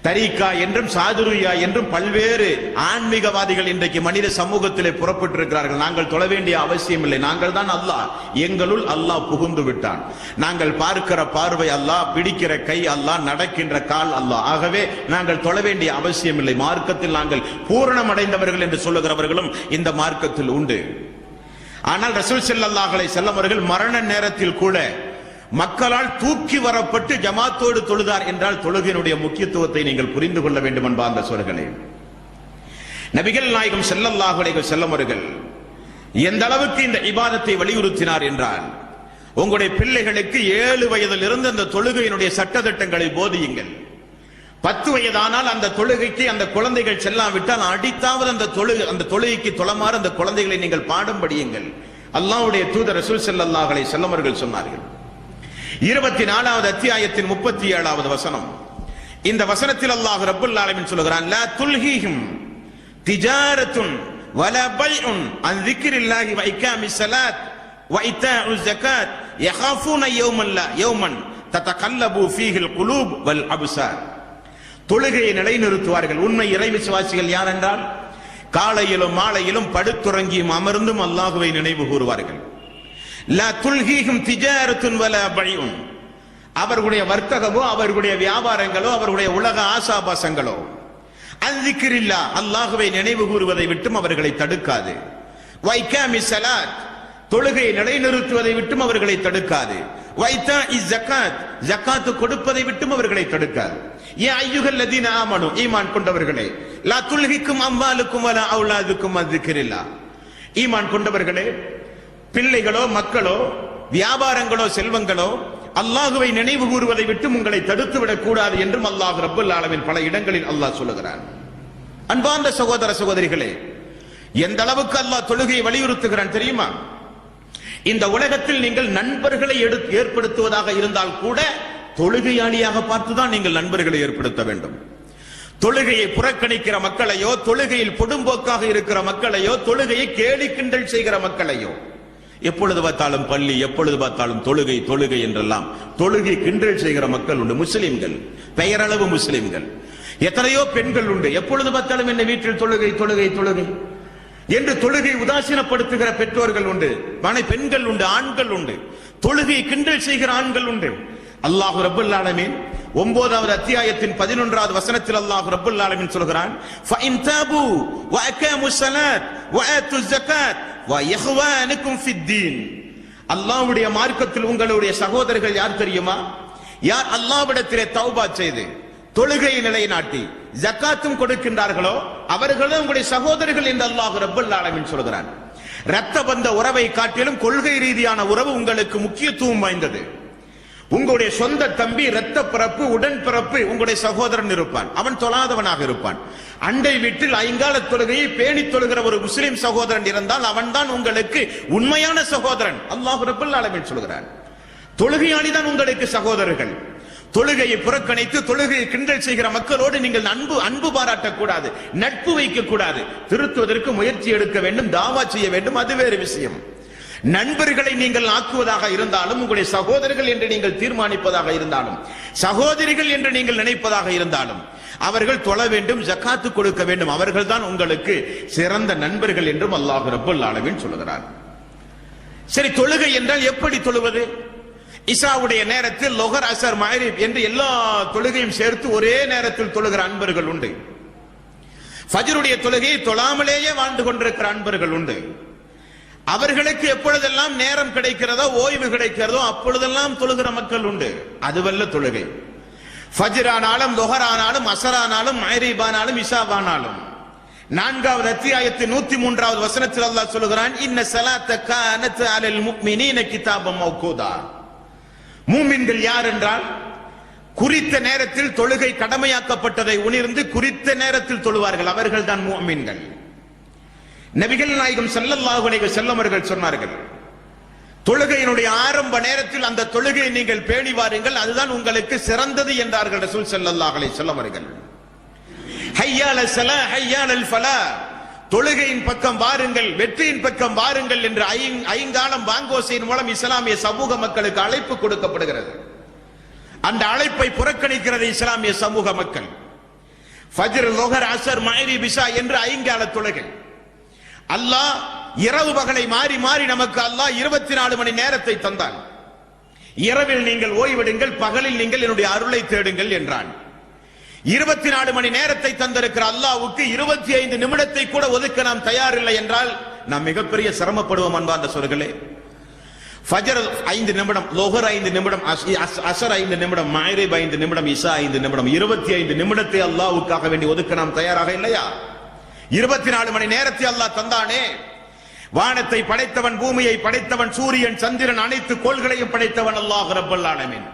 தரீகா என்றும் சாதுரியா என்றும் பல்வேறு ஆன்மீகவாதிகள் இன்றைக்கு மனித சமூகத்திலே புறப்பட்டிருக்கிறார்கள். நாங்கள் தொழ வேண்டிய அவசியம் இல்லை, நாங்கள் தான் அல்லாஹ், எங்களுள் அல்லாஹ் புகுந்து விட்டான், நாங்கள் பார்க்கிற பார்வை அல்லாஹ், பிடிக்கிற கை அல்லாஹ், நடக்கின்ற கால் அல்லாஹ், ஆகவே நாங்கள் தொழ வேண்டிய அவசியம் இல்லை, மார்க்கத்தில் நாங்கள் பூரணம் அடைந்தவர்கள் என்று சொல்லுகிறவர்களும் இந்த மார்க்கத்தில் உண்டு. ஆனால் ரசூல் ஸல்லல்லாஹு அலைஹி வஸல்லம் அவர்கள் மரண நேரத்தில் கூட மக்களால் தூக்கி வரப்பட்டு ஜமாத்தோடு தொழுதார் என்றால் தொழுகையினுடைய முக்கியத்துவத்தை நீங்கள் புரிந்து கொள்ள வேண்டும் அன்பார்ந்த சகோதரர்களே. நபிகள் நாயகம் ஸல்லல்லாஹு அலைஹி வஸல்லம் அவர்கள் எந்த அளவுக்கு இந்த இபாதத்தை வலியுறுத்தினார் என்றால், உங்களுடைய பிள்ளைகளுக்கு 7 வயதிலிருந்து அந்த தொழுகையினுடைய சட்டதிட்டங்களை போதியுங்கள். 10 வயதானால் அந்த தொழுகைக்கு அந்த குழந்தைகள் செல்லாவிட்டால் அடித்தாவது அந்த தொழுகைக்கு தொழமாறு அந்த குழந்தைகளை நீங்கள் பாடம் படியுங்கள். அல்லாஹ்வுடைய தூதர் ரசூல் ஸல்லல்லாஹு அலைஹி வஸல்லம் அவர்கள் சொன்னார்கள். 24வது அத்தியாயத்தின் 37வது வசனம். இந்த வசனத்தில் அல்லாஹ் ரப்பல் ஆலமீன் சொல்கிறான், லா துல்ஹீஹிம் திஜாரத்துன் வலா பைஉன் அன் ذிக்ரில்லாஹி வ இகாமிஸ் ஸலாத் வ இதாஉஸ் ஸகாத் யகாஃபூன யௌமன் ததகல்லபு ஃபீஹில் குலூப் வல் அப்சார். தொழுகையை நிலைநிறுத்துவார்கள். உண்மை இறை விசுவாசிகள் யார் என்றால், காலையிலும் மாலையிலும் படுத்துறங்கியும் அமர்ந்தும் அல்லாஹ்வை நினைவு கூறுவார்கள். லா துல்ஹீஹிம் திஜாரத்துன் வலா பைஉன், அவர்களுடைய வர்த்தகமோ அவர்களுடைய வியாபாரங்களோ அவர்களுடைய உலக ஆசாபாசங்களோ அன் ذிக்ரில்லாஹ், அல்லாஹ்வை நினைவு கூறுவதை விட்டும் அவர்களை தடுக்காது. வ இகாமிஸ் ஸலாத், தொழுகையை நிலைநிறுத்துவதை விட்டும் அவர்களை தடுக்காது. வ இதாஇஸ் ஸகாத், ஜகாத் கொடுப்பதை விட்டும் அவர்களை தடுக்காது. யா அய்யுஹல்லதீன ஆமனு, ஈமான் கொண்டவர்களே, லா துல்ஹிக்கும் அம்வாலுக்கும் வலா அவுலாதுக்கும் அன் ذிக்ரில்லாஹ், ஈமான் கொண்டவர்களே, பிள்ளைகளோ மக்களோ வியாபாரங்களோ செல்வங்களோ அல்லாஹுவை நினைவு கூறுவதை விட்டு உங்களை தடுத்து விடக் கூடாது என்றும் அல்லாஹ் ரப்பல் ஆலமீன் பல இடங்களில் அல்லாஹ் சொல்லுகிறான். அன்பார்ந்த சகோதர சகோதரிகளே, எந்த அளவுக்கு அல்லாஹ் தொழுகையை வலியுறுத்துகிறான் தெரியுமா? இந்த உலகத்தில் நீங்கள் நண்பர்களை ஏற்படுத்துவதாக இருந்தால் கூட தொழுகையாளியாக பார்த்துதான் நீங்கள் நண்பர்களை ஏற்படுத்த வேண்டும். தொழுகையை புறக்கணிக்கிற மக்களையோ, தொழுகையில் பொடும்போக்காக இருக்கிற மக்களையோ, தொழுகையை கேலி கிண்டல் செய்கிற மக்களையோ, எப்பொழுது பார்த்தாலும் பள்ளி, எப்பொழுது பார்த்தாலும் தொழுகை தொழுகை என்றெல்லாம் தொழுகை கிண்டல் செய்கிற மக்கள் உண்டு. முஸ்லிம்கள், பெயரளவு முஸ்லிம்கள், எத்தனையோ பெண்கள் உண்டு. எப்பொழுது பார்த்தாலும் என்ன வீட்டில் தொழுகை தொழுகை தொழுகை என்று தொழுகை உதாசீனப்படுத்துகிற பெற்றோர்கள் உண்டு, பெண்கள் உண்டு, ஆண்கள் உண்டு, தொழுகை கிண்டல் செய்கிற ஆண்கள் உண்டு. அல்லாஹ் ரப்பல் ஆலமீன் 9வது அத்தியாயத்தின் 11வது வசனத்தில் அல்லாஹ் ரப்பல் ஆலமீன் சொல்கிறான், ஃபஇன் தாபு வ அகாமுஸ் ஸலாத் வ ஆத்துஸ் ஸகாத் வ இஹ்வானுக்கும் ஃபித்தீன். அல்லாஹ்வுடைய மார்க்கத்தில் உங்களுடைய சகோதரர்கள் யார் தெரியுமா? யார் அல்லாஹ்விடத்திலே தௌபா செய்து தொழுகையை நிலைநாட்டி ஜகாத்தும் கொடுக்கின்றார்களோ அவர்களும் உங்களுடைய சகோதரர்கள் என்று அல்லாஹ் ரப்பல் ஆலமீன் சொல்கிறான். இரத்த பந்த உறவை காட்டிலும் கொள்கை ரீதியான உறவு உங்களுக்கு முக்கியத்துவம் வாய்ந்தது. உங்களுடைய சொந்த தம்பி, இரத்த பிறப்பு, உடன் பிறப்பு உங்களுடைய சகோதரன் இருப்பான், அவன் தொழாதவனாக இருப்பான். அண்டை வீட்டில் ஐங்கால தொழுகையை பேணி தொழுகிற ஒரு முஸ்லிம் சகோதரன் இருந்தால் அவன் தான் உங்களுக்கு உண்மையான சகோதரன். அல்லாஹ் ரப்பல் ஆலமீன் சொல்கிறான். தொழுகையாளி தான் உங்களுக்கு சகோதரர்கள். தொழுகையை புறக்கணித்து தொழுகையை கிண்டல் செய்கிற மக்களோடு நீங்கள் அன்பு பாராட்டக்கூடாது, நட்பு வைக்க கூடாது. திருத்துவதற்கு முயற்சி எடுக்க வேண்டும், தாவா செய்ய வேண்டும், அது வேறு விஷயம். நண்பர்களை நீங்கள் ஆக்குவதாக இருந்தாலும், உங்களுடைய சகோதரர்கள் என்று நீங்கள் தீர்மானிப்பதாக இருந்தாலும், சகோதரிகள் என்று நீங்கள் நினைப்பதாக இருந்தாலும், அவர்கள் தொழ வேண்டும், ஜகாத்து கொடுக்க வேண்டும், அவர்கள் தான் உங்களுக்கு சிறந்த நண்பர்கள் என்றும் அல்லாஹ் ரப்பல் ஆலமீன் சொல்லுகிறார். சரி, தொழுகை என்றால் எப்படி தொழுவது? இஷாவுடைய நேரத்தில் லொஹர், அஸர், மக்ரிப் என்று எல்லா தொழுகையும் சேர்த்து ஒரே நேரத்தில் தொழுகிற அன்பர்கள் உண்டு. ஃபஜ்ருடைய தொழுகையை தொழாமலேயே வாழ்ந்து கொண்டிருக்கிற அன்பர்கள் உண்டு. அவர்களுக்கு எப்பொழுதெல்லாம் நேரம் கிடைக்கிறதோ, ஓய்வு கிடைக்கிறதோ அப்பொழுதெல்லாம் தொழுகிற மக்கள் உண்டு. அதுவல்ல தொழுகை. ஃபஜ்ர் ஆனாலும், லொஹர் ஆனாலும், அஸர் ஆனாலும், மக்ரிப் ஆனாலும், இஷா ஆனாலும். 4வது அத்தியாயத்தின் 103வது வசனத்தில் அல்லாஹ் சொல்கிறான், இன்ன ஸலாத்த கானத் அலல் முஃமினீன கிதாபம் மவ்கூதா. மூமின்கள் யார் என்றால், குறித்த நேரத்தில் தொழுகை கடமையாக்கப்பட்டதை உணர்ந்து குறித்த நேரத்தில் தொழுவார்கள், அவர்கள் தான் மூமின்கள். நபிகள் நாயகம் ஸல்லல்லாஹு அலைஹி வஸல்லம் அவர்கள் சொன்னார்கள், தொழுகையினுடைய ஆரம்ப நேரத்தில் அந்த தொழுகையை நீங்கள் பேணி வாருங்கள், அதுதான் உங்களுக்கு சிறந்தது என்றார்கள் ரசூல் ஸல்லல்லாஹு அலைஹி வஸல்லம் அவர்கள். ஹய்யா அலல் ஸலா ஹய்யா அலல் ஃபலா, தொழுகையின் பக்கம் வாருங்கள், வெற்றியின் பக்கம் வாருங்கள் என்று ஐங்காலம் பாங்கோசையின் மூலம் இஸ்லாமிய சமூக மக்களுக்கு அழைப்பு கொடுக்கப்படுகிறது. அந்த அழைப்பை புறக்கணிக்கிறது இஸ்லாமிய சமூக மக்கள். ஃபஜ்ர், லுஹர், அஸ்ர், மக்ரிப், இஷா என்று ஐங்கால தொழுகை. அல்லாஹ் இரவு பகலை மாறி மாறி நமக்கு அல்லாஹ் 24 மணி நேரத்தை தந்தான். இரவில் நீங்கள் ஓய்வெடுங்கள், பகலில் நீங்கள் என்னுடைய அருளை தேடுங்கள் என்றான். 24 மணி நேரத்தை தந்திருக்கிற அல்லாஹ்வுக்கு 25 நிமிடத்தை கூட ஒதுக்க நாம் தயாரில்லை என்றால் நாம் மிகப்பெரிய சிரமப்படுவோம் அன்பார்ந்த சகோதரர்களே. ஃபஜ்ர் 5 நிமிடம், லுஹர் 5 நிமிடம், அஸ்ர் 5 நிமிடம், மக்ரிப் 5 நிமிடம், இஷா 5 நிமிடம், 25 நிமிடத்தை அல்லாஹ்வுக்காக வேண்டி ஒதுக்க நாம் தயாராக இல்லையா? 24 மணி நேரத்தை அல்லாஹ் தந்தானே. வானத்தை படைத்தவன், பூமியை படைத்தவன், சூரியன், சந்திரன், அனைத்து கோள்களையும் படைத்தவன் அல்லாஹ் ரப்பல் ஆலமீன்.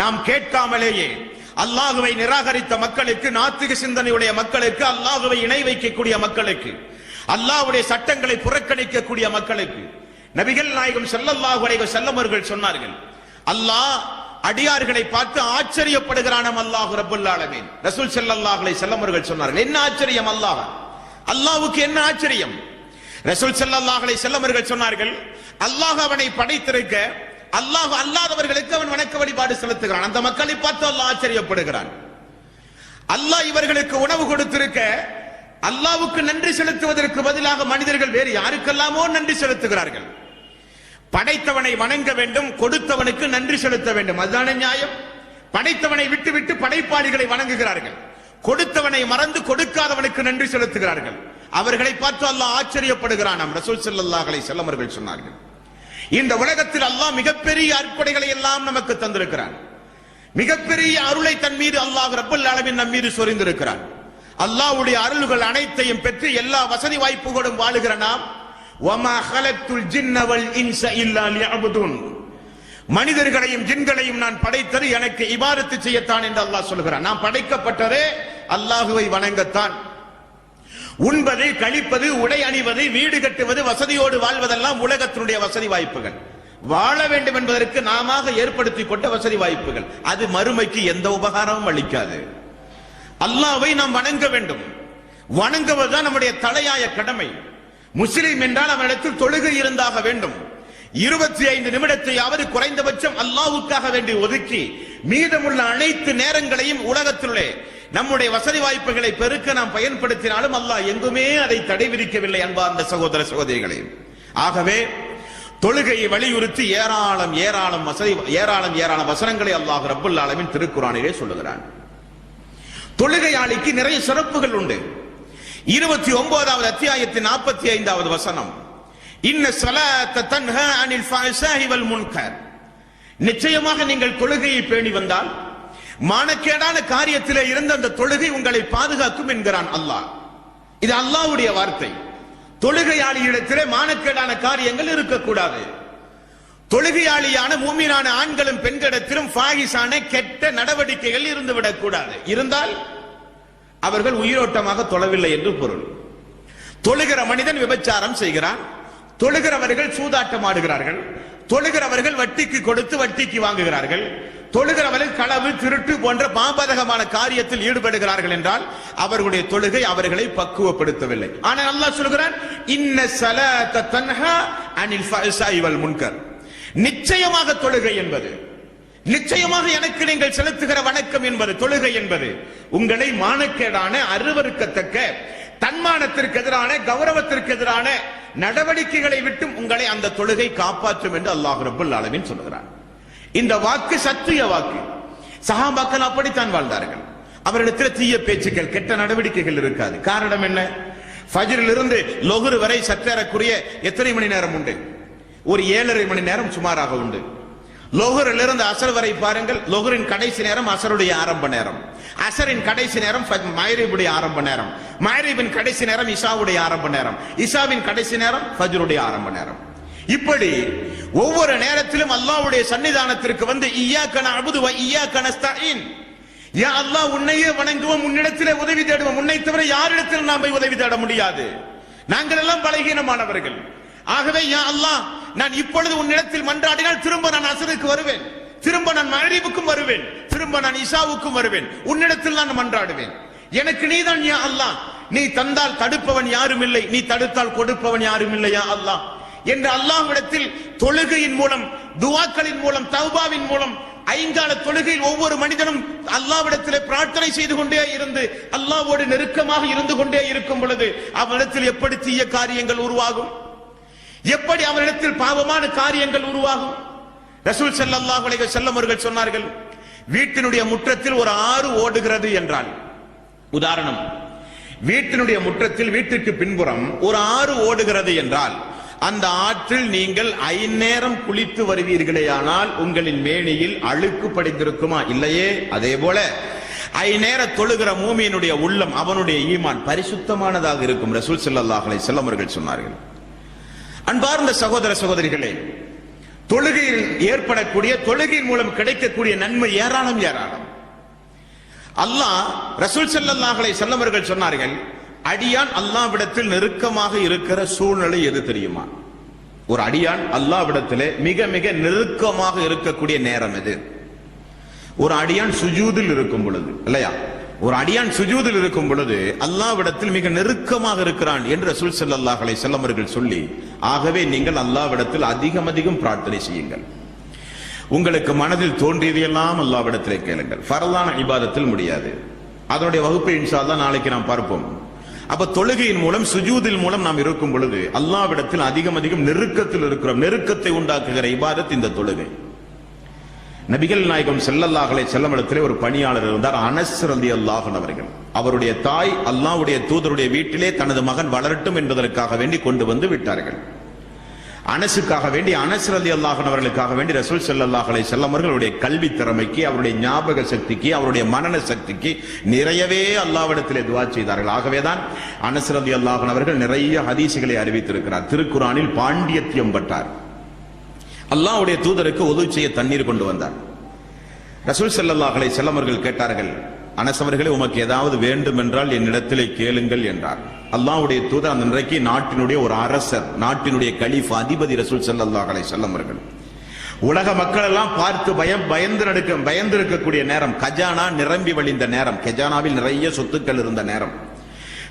நாம் கேட்காமலேயே அல்லாஹுவை நிராகரித்த மக்களுக்கு, நாத்திக சிந்தனையுடைய மக்களுக்கு, அல்லாஹுவை இணை வைக்கக்கூடிய மக்களுக்கு, அல்லாஹ்வுடைய சட்டங்களை புறக்கணிக்கக்கூடிய மக்களுக்கு நபிகள் நாயகம் ஸல்லல்லாஹு அலைஹி வஸல்லம் அவர்கள் சொன்னார்கள், அல்லாஹ் அடியார்களை பார்த்து ஆச்சரியப்படுகிறானாம் அல்லாஹ் ரப்பல் ஆலமீன். ரசூல் ஸல்லல்லாஹு அலைஹி வஸல்லம் அவர்கள் சொன்னார்கள், என்ன ஆச்சரியம் அல்லாஹ்வுக்கு என்ன ஆச்சரியம்? ரசூல் ஸல்லல்லாஹு அலைஹி வஸல்லம் அவர்கள் சொன்னார்கள், அல்லாஹ் அவனை படைத்திருக்க அல்லாஹ் அல்லாதவர்களுக்கு அவன் வணக்க வழிபாடு செலுத்துகிறான். அந்த மக்களை பார்த்து அல்லாஹ் ஆச்சரியப்படுகிறான். அல்லாஹ் இவர்களுக்கு உணவு கொடுத்திருக்க அல்லாஹ்வுக்கு நன்றி செலுத்துவதற்கு பதிலாக மனிதர்கள் வேறு யாருக்கெல்லாமோ நன்றி செலுத்துகிறார்கள். படைத்தவனை வணங்க வேண்டும், கொடுத்தவனுக்கு நன்றி செலுத்த வேண்டும், அதுதானே நியாயம். படைத்தவனை விட்டுவிட்டு படைப்பாளிகளை வணங்குகிறார்கள், கொடுத்தவனை மறந்து கொடுக்காதவனுக்கு நன்றி செலுத்துகிறார்கள். அவர்களை பார்த்து அல்லாஹ் ஆச்சரியப்படுகிறான். ரசூல் ஸல்லல்லாஹு அலைஹி வஸல்லம் அவர்கள் சொன்னார்கள், இந்த உலகத்தில் அல்லாஹ் மிகப்பெரிய அற்புதங்களை எல்லாம் நமக்கு தந்திருக்கிறான். மிகப்பெரிய அருளை தன் மீது அல்லாஹ் ரப்பல் ஆலமீன் நம் மீது சொரிந்திருக்கிறான். அல்லாஹ்வுடைய அருள்கள் அனைத்தையும் பெற்று எல்லா வசதி வாய்ப்புகளும் வாழுகிற நாம், வமா ஹலக்துல் ஜின்ன வல் இன்ஸ இல்லா லியஅபுதுன், மனிதர்களையும் ஜின்களையும் நான் படைத்தது எனக்கு இபாதத்து செய்யத்தான் என்று அல்லாஹ் சொல்கிறான். நாம் படைக்கப்பட்டதே அல்லாஹுவை வணங்கத்தான். உண்பது, கழிப்பது, உடை அணிவது, வீடு கட்டுவது, வசதியோடு வாழ்வதெல்லாம் உலகத்தினுடைய வசதி வாய்ப்புகள். வாழ வேண்டும் என்பதற்கு நாம ஏற்படுத்திக் கொண்ட வசதி வாய்ப்புகள். அது மறுமைக்கு எந்த உபகாரமும் அளிக்காது. அல்லாஹ்வை நாம் வணங்க வேண்டும். வணங்குவதுதான் நம்முடைய தலையாய கடமை. முஸ்லிம் என்றால் அவனிடத்தில் தொழுகை இருந்தாக வேண்டும். 25 நிமிடத்தையாவது குறைந்தபட்சம் அல்லாஹ்வுக்காக வேண்டி ஒதுக்கி மீதமுள்ள அனைத்து நேரங்களையும் உலகத்திலே நம்முடைய வசதி வாய்ப்புகளை பெருக்க நாம் பயன்படுத்தினாலும் அல்லாஹ் எங்குமே அதை தடை விதிக்கவில்லை அன்பார்ந்த சகோதர சகோதரிகளே. ஆகவே தொழுகையை வலியுறுத்தி ஏராளம் வசனங்களை அல்லாஹ் ரப்பல் ஆலமீன் திருக்குர்ஆனிலே சொல்லுகிறான். தொழுகையாளிக்கு நிறைய சிறப்புகள் உண்டு. 29வது அத்தியாயத்தின் 45வது வசனம், இன்ன ஸலாத்த தன்ஹா அனில் ஃபாஹிஷாஹி வல் முன்கர், நிச்சயமாக நீங்கள் தொழுகையை பேணி வந்தால் மானக்கேடான காரியத்திலே இருந்த அந்த தொழுகை உங்களை பாதுகாக்கும் என்கிறான் அல்லாஹ். இது அல்லாஹ்வுடைய வார்த்தை. தொழுகையாளியிடத்திலே மானக்கேடான காரியங்கள் இருக்கக்கூடாது. தொழுகையாளியான மூமினான ஆண்களும் பெண்களிடத்திலும் ஃபாஹிஷான கெட்ட நடவடிக்கைகள் இருந்துவிடக் கூடாது. இருந்தால் அவர்கள் உயிரோட்டமாக தொழவில்லை என்று பொருள். தொழுகிற மனிதன் விபச்சாரம் செய்கிறான், தொழுகிறவர்கள் சூதாட்டம் ஆடுகிறார்கள், தொழுகிறவர்கள் வட்டிக்கு கொடுத்து வட்டிக்கு வாங்குகிறார்கள், தொழுகிறவர்கள் களவு, திருட்டு போன்ற பாபதகமான காரியத்தில் ஈடுபடுகிறார்கள் என்றால் அவர்களுடைய தொழுகை அவர்களை பக்குவப்படுத்தவில்லை. ஆனால் அல்லாஹ் சொல்கிறான், இன்ன ஸலாத்த தன்ஹா அனில் ஃபாஹிஷாஹி வல் முன்கர், நிச்சயமாக தொழுகை என்பது, நிச்சயமாக எனக்கு நீங்கள் செலுத்துகிற வணக்கம் என்பது, தொழுகை என்பது உங்களை மானக்கேடான, அருவருக்கத்தக்க, தன்மானத்திற்கு எதிரான, கௌரவத்திற்கு எதிரான நடவடிக்கைகளை விட்டு உங்களை அந்த தொழுகை காப்பாற்றும் என்று அல்லாஹ் ரப்பல் ஆலமீன் சொல்கிறார். இந்த வாக்கு சத்திய வாக்கு. சஹாபாக்கள் அப்படித்தான் வாழ்ந்தார்கள். அவரிடத்தில் தீய பேச்சுக்கள், கெட்ட நடவடிக்கைகள் இருக்காது. காரணம் என்ன? ஃபஜ்ரில் இருந்து லொஹர் வரை சற்றேறக்குரிய எத்தனை மணி நேரம் உண்டு? ஒரு 7.5 மணி நேரம் சுமாராக உண்டு. லொஹரில் இருந்து அசர் வரை பாருங்கள். லொஹரின் கடைசி நேரம் அசருடைய ஆரம்ப நேரம், அசரின் கடைசி நேரம் மக்ரிபுடைய ஆரம்ப நேரம், மக்ரிபின் கடைசி நேரம் இஷாவுடைய ஆரம்ப நேரம், இஷாவின் கடைசி நேரம் ஃபஜ்ருடைய ஆரம்ப நேரம். இப்படி ஒவ்வொரு நேரத்திலும் அல்லாஹ்வுடைய சன்னிதானத்திற்கு வந்து இய்யாக நஅபுது வ இய்யாக நஸ்தஈன், யா அல்லாஹ் உன்னையே வணங்குவோம், உன்னிடத்திலே உதவி தேடுவோம், உன்னை தவிர யாரிடத்தில் நாம் போய் உதவி தேட முடியாது, நாங்கள் எல்லாம் பலகீனமானவர்கள். ஆகவே யா அல்லாஹ், நான் இப்பொழுது உன்னிடத்தில் மன்றாடினால் திரும்ப நான் அசருக்கு வருவேன், திரும்ப நான் மக்ரிபுக்கும் வருவேன், திரும்ப நான் இஷாவுக்கும் வருவேன், உன்னிடத்தில் நான் மன்றாடுவேன். எனக்கு நீதான் யா அல்லாஹ், நீ தந்தால் தடுப்பவன் யாரும் இல்லை, நீ தடுத்தால் கொடுப்பவன் யாரும் இல்லையா அல்லாஹ் என்று அல்லாஹ்விடத்தில் தொழுகையின் மூலம், துஆக்களின் மூலம், தௌபாவின் மூலம், ஐங்கால தொழுகையில் ஒவ்வொரு மனிதனும் அல்லாஹ்விடத்திலே பிரார்த்தனை செய்து கொண்டே இருந்து அல்லாஹ்வோடு நெருக்கமாக இருந்து கொண்டே இருக்கும் பொழுது அவனிடத்தில் எப்படி தீய காரியங்கள் உருவாகும், எப்படி அவனிடத்தில் பாவமான காரியங்கள் உருவாகும்? ரசூல் ஸல்லல்லாஹு அலைஹி வஸல்லம் அவர்கள் சொன்னார்கள், வீட்டினுடைய முற்றத்தில் ஒரு ஆறு ஓடுகிறது என்றால், உதாரணம், வீட்டினுடைய முற்றத்தில் வீட்டுக்கு பின்புறம் ஒரு ஆறு ஓடுகிறது என்றால், அந்த ஆற்றில் நீங்கள் 5 நேரம் குளித்து வருவீர்களே ஆனால் உங்களின் மேனியில் அழுக்கு படிந்திருக்குமா? இல்லையே. அதே போல 5 நேர தொழுகிற மூமியினுடைய உள்ளம், அவனுடைய ஈமான் பரிசுத்தமானதாக இருக்கும். ரசூல் ஸல்லல்லாஹு அலைஹி வஸல்லம் அவர்கள் சொன்னார்கள். அன்பார்ந்த சகோதர சகோதரிகளே, தொழுகையில் ஏற்படக்கூடிய, தொழுகையின் மூலம் கிடைக்கக்கூடிய நன்மை ஏராளம் ஏராளம். அல்லாஹ், ரசூல் ஸல்லல்லாஹு அலைஹி வஸல்லம் அவர்கள் சொன்னார்கள், அடியான் அல்லாஹ்விடத்தில் நெருக்கமாக இருக்கிற சூழ்நிலை எது தெரியுமா? ஒரு அடியான் அல்லாஹ்விடத்திலே மிக மிக நெருக்கமாக இருக்கக்கூடிய நேரம் எது? ஒரு அடியான் சுஜூதில் இருக்கும் பொழுது, இல்லையா? ஒரு அடியான் சுஜூதில் இருக்கும் பொழுது அல்லாஹ்விடத்தில் மிக நெருக்கமாக இருக்கிறான் என்று ரசூல் ஸல்லல்லாஹு அலைஹி வஸல்லம் அவர்கள் சொல்லி, ஆகவே நீங்கள் அல்லாஹ்விடத்தில் அதிகம் அதிகம் பிரார்த்தனை செய்யுங்கள். உங்களுக்கு மனதில் தோன்றியதெல்லாம் அல்லாஹ்விடத்திலே கேளுங்கள். ஃபர்லான இபாதத்தில் முடியாது. அதனுடைய வகுப்பை இன்ஷா அல்லாஹ் நாளைக்கு நாம் பார்ப்போம். அப்ப தொழுகையின் மூலம், சுஜூதில் மூலம் நாம் இருக்கும் பொழுது அல்லாஹ்விடத்தில் அதிகம் அதிகம் நெருக்கத்தில் இருக்கிறோம். நெருக்கத்தை உண்டாக்குகிற இபாதத் இந்த தொழுகை. நபிகள் நாயகம் ஸல்லல்லாஹு அலைஹி வஸல்லம் இடத்திலே ஒரு பணியாளர் இருந்தார், அனஸ் ரலியல்லாஹு அன்ஹு அவர்கள். அவருடைய தாய் அல்லாஹ்வுடைய தூதருடைய வீட்டிலே தனது மகன் வளரட்டும் என்பதற்காக வேண்டி கொண்டு வந்து விட்டார்கள். அனஸுக்காக வேண்டி, அனஸ் ரலியல்லாஹு அன்ஹு அவர்களுக்காக வேண்டி ரசூல் ஸல்லல்லாஹு அலைஹி வஸல்லம் அவர்களுடைய கல்வி திறமைக்கு, அவருடைய ஞாபக சக்திக்கு, அவருடைய மனன சக்திக்கு நிறையவே அல்லாஹ்விடத்திலே துஆ செய்தார்கள். ஆகவேதான் அனஸ் ரலியல்லாஹு அன்ஹு அவர்கள் நிறைய ஹதீஸ்களை அறிவித்திருக்கிறார். திருக்குர்ஆனில் பாண்டியத்தியம் பட்டார். அல்லாஹ்வுடைய தூதருக்கு உது செய்ய தண்ணீர் கொண்டு வந்தார். ரசூல் ஸல்லல்லாஹு அலைஹி வஸல்லம் அவர்கள் கேட்டார்கள், அனஸ் அவர்களே, உமக்கு ஏதாவது வேண்டும் என்றால் என்னிடத்திலே கேளுங்கள் என்றார். அல்லாஹ்வுடைய தூதர் அந்த இன்றைக்கு நாட்டினுடைய ஒரு அரசர், நாட்டினுடைய கலீஃபா, அதிபதி ரசூல் ஸல்லல்லாஹு அலைஹி வஸல்லம் அவர்கள். உலக மக்கள் எல்லாம் பார்த்து பயந்து இருக்கக்கூடிய நேரம், கஜானா நிரம்பி வழிந்த நேரம், கஜானாவில் நிறைய சொத்துக்கள் இருந்த நேரம்.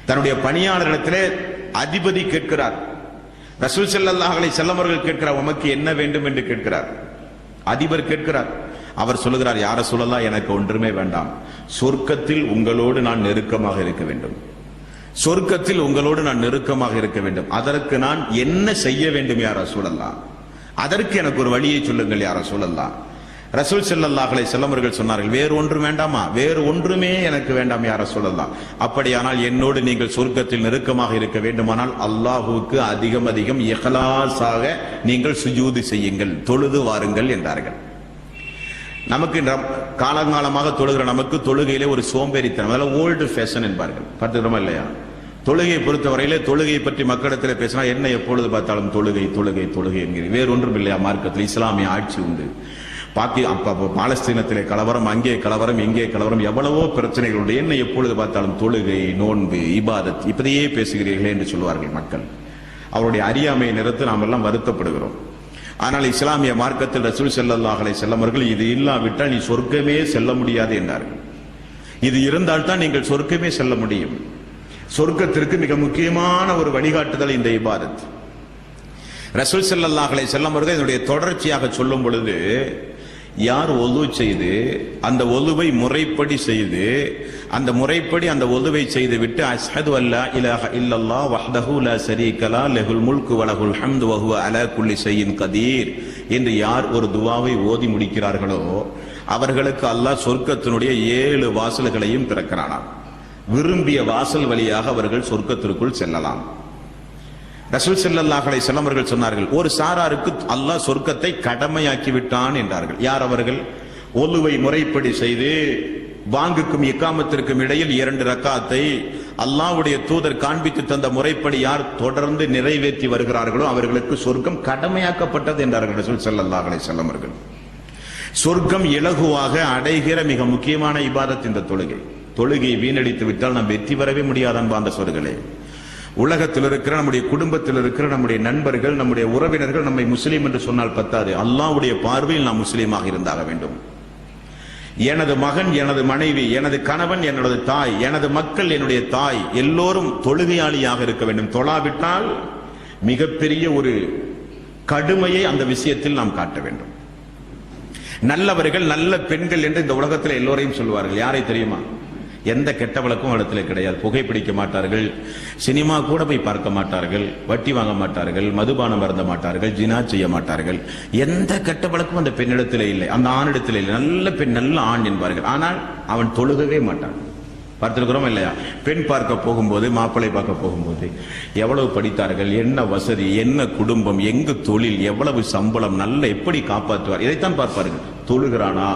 தன்னுடைய பணியாளரிடத்திலே அதிபதி கேட்கிறார், ரசூல் ஸல்லல்லாஹு அலைஹி வஸல்லம் அவர்கள் கேட்கிறார், உமக்கு என்ன வேண்டும் என்று கேட்கிறார். அதிபர் கேட்கிறார். அவர் சொல்லுகிறார், யா ரசூலல்லாஹ், எனக்கு ஒன்றுமே வேண்டாம், சொர்க்கத்தில் உங்களோடு நான் நெருக்கமாக இருக்க வேண்டும், சொர்க்கத்தில் உங்களோடு நான் நெருக்கமாக இருக்க வேண்டும். அதற்கு நான் என்ன செய்ய வேண்டும் யா ரசூலல்லாஹ்? அதற்கு எனக்கு ஒரு வழியை சொல்லுங்கள் யா ரசூலல்லாஹ். ரசூல் ஸல்லல்லாஹு அலைஹி வஸல்லம் அவர்கள் சொன்னார்கள், வேறு ஒன்று வேண்டாமா? வேறு ஒன்றுமே எனக்கு வேண்டாம் யா ரசூலல்லாஹ். அப்படியானால் என்னோடு நீங்கள் சொர்க்கத்தில் நெருக்கமாக இருக்க வேண்டுமானால் அல்லாஹ்வுக்கு அதிகம் அதிகம் இஹ்லாஸாக நீங்கள் சுஜூது செய்யுங்கள், தொழுது வாருங்கள் என்றார்கள். நமக்கு காலங்காலமாக தொழுகிற நமக்கு தொழுகையிலே ஒரு சோம்பேறித்தனம், அதெல்லாம் ஓல்டு ஃபேஷன் என்பார்கள். பார்த்துக்கிறோமா இல்லையா? தொழுகையை பொறுத்தவரையிலே தொழுகையை பற்றி மக்களிடத்தில் பேசினா என்ன எப்பொழுது பார்த்தாலும் தொழுகை தொழுகை தொழுகை என்கிற, வேறொன்றும் இல்லையா? மார்க்கத்தில் இஸ்லாமிய ஆட்சி உண்டு. பாலஸ்தீனத்திலே கலவரம், அங்கே கலவரம், இங்கே கலவரம், எவ்வளவோ பிரச்சனைகள் உண்டு. என்ன எப்பொழுது பார்த்தாலும் தொழுகை, நோன்பு, இபாதத் இப்படியே பேசுகிறீர்களே என்று சொல்வார்கள் மக்கள். அவருடைய அறியாமையை நிறுத்து நாம் எல்லாம் வருத்தப்படுகிறோம். ஆனால் இஸ்லாமிய மார்க்கத்தில் ரசூல் ஸல்லல்லாஹு அலைஹி வஸல்லம் அவர்கள், இது இல்லாவிட்டால் நீ சொர்க்கமே செல்ல முடியாது என்றார்கள். இது இருந்தால் தான் நீங்கள் சொர்க்கமே செல்ல முடியும். சொர்க்கத்திற்கு மிக முக்கியமான ஒரு வழிகாட்டுதல் இந்த இபாதத். ரசூல் ஸல்லல்லாஹு அலைஹி வஸல்லம் அவர்கள் இதனுடைய தொடர்ச்சியாக சொல்லும் பொழுது, யார் ஒது செய்து அந்த ஒதுவை முறைப்படி செய்து, அந்த முறைப்படி அந்த ஒதுவை செய்து விட்டு, அஷ்ஹது அல்லா இலாஹ இல்லல்லாஹ் வஹ்தஹு லா ஷரீக லஹு லஹுல் முல்கு வ லஹுல் ஹம்து வ ஹுவ அலா குல்லி ஷைஇன் கதீர் என்று யார் ஒரு துஆவை ஓதி முடிக்கிறார்களோ அவர்களுக்கு அல்லாஹ் சொர்க்கத்தினுடைய 7 வாசல்களையும் திறக்கிறானாம். விரும்பிய வாசல் வழியாக அவர்கள் சொர்க்கத்திற்குள் செல்லலாம். ரசூல் ஸல்லல்லாஹு அலைஹி வஸல்லம் அவர்கள் சொன்னார்கள், ஒரு சாராருக்கு அல்லாஹ் சொர்க்கத்தை கடமையாக்கி விட்டான் என்றார்கள். யார் அவர்கள்? ஒலுவை முறைப்படி செய்து பாங்குக்கும் இக்காமத்திற்கும் இடையில் 2 ரக்காத்தை அல்லாஹ்வுடைய தூதர் காண்பித்து தந்த முறைப்படி யார் தொடர்ந்து நிறைவேற்றி வருகிறார்களோ அவர்களுக்கு சொர்க்கம் கடமையாக்கப்பட்டது என்றார்கள் ரசூல் ஸல்லல்லாஹு அலைஹி வஸல்லம் அவர்கள். சொர்க்கம் இலகுவாக அடைகிற மிக முக்கியமான இபாதத் இந்த தொழுகை. தொழுகையை வீணடித்து விட்டால் நாம் வெற்றி பெறவே முடியாத அன்பார்ந்த சோர்களே. உலகத்தில் இருக்கிற நம்முடைய குடும்பத்தில் இருக்கிற நம்முடைய நண்பர்கள், நம்முடைய உறவினர்கள் நம்மை முஸ்லீம் என்று சொன்னால் பத்தாது, அல்லாஹ்வுடைய பார்வையில் நாம் முஸ்லீமாக இருந்தாக வேண்டும். எனது மகன், எனது மனைவி, எனது கணவன், என்னுடைய தாய், எனது மக்கள், என்னுடைய தாய் எல்லோரும் தொழுகையாளியாக இருக்க வேண்டும். தொழாவிட்டால் மிகப்பெரிய ஒரு கடுமையை அந்த விஷயத்தில் நாம் காட்ட வேண்டும். நல்லவர்கள், நல்ல பெண்கள் என்று இந்த உலகத்தில் எல்லோரையும் சொல்வார்கள். யாரை தெரியுமா? எந்த கெட்ட வழக்கும் இடத்துல கிடையாது. புகைப்பிடிக்க மாட்டார்கள், சினிமா கூட போய் பார்க்க மாட்டார்கள், வட்டி வாங்க மாட்டார்கள், மதுபானம் அருந்த மாட்டார்கள், ஜினா செய்ய மாட்டார்கள். எந்த கெட்ட வழக்கும் அந்த பெண்ணிடத்தில் இல்லை, அந்த ஆணிடத்தில் இல்லை. நல்ல பெண், நல்ல ஆண் என்பார்கள். ஆனால் அவன் தொழுகவே மாட்டான். பார்த்திருக்கிறோம் இல்லையா? பெண் பார்க்க போகும்போது, மாப்பிள்ளை பார்க்க போகும்போது எவ்வளவு படித்தார்கள், என்ன வசதி, என்ன குடும்பம், எங்கு தொழில், எவ்வளவு சம்பளம், நல்ல எப்படி காப்பாற்றுவார், இதைத்தான் பார்ப்பார்கள். தொழுகிறானா?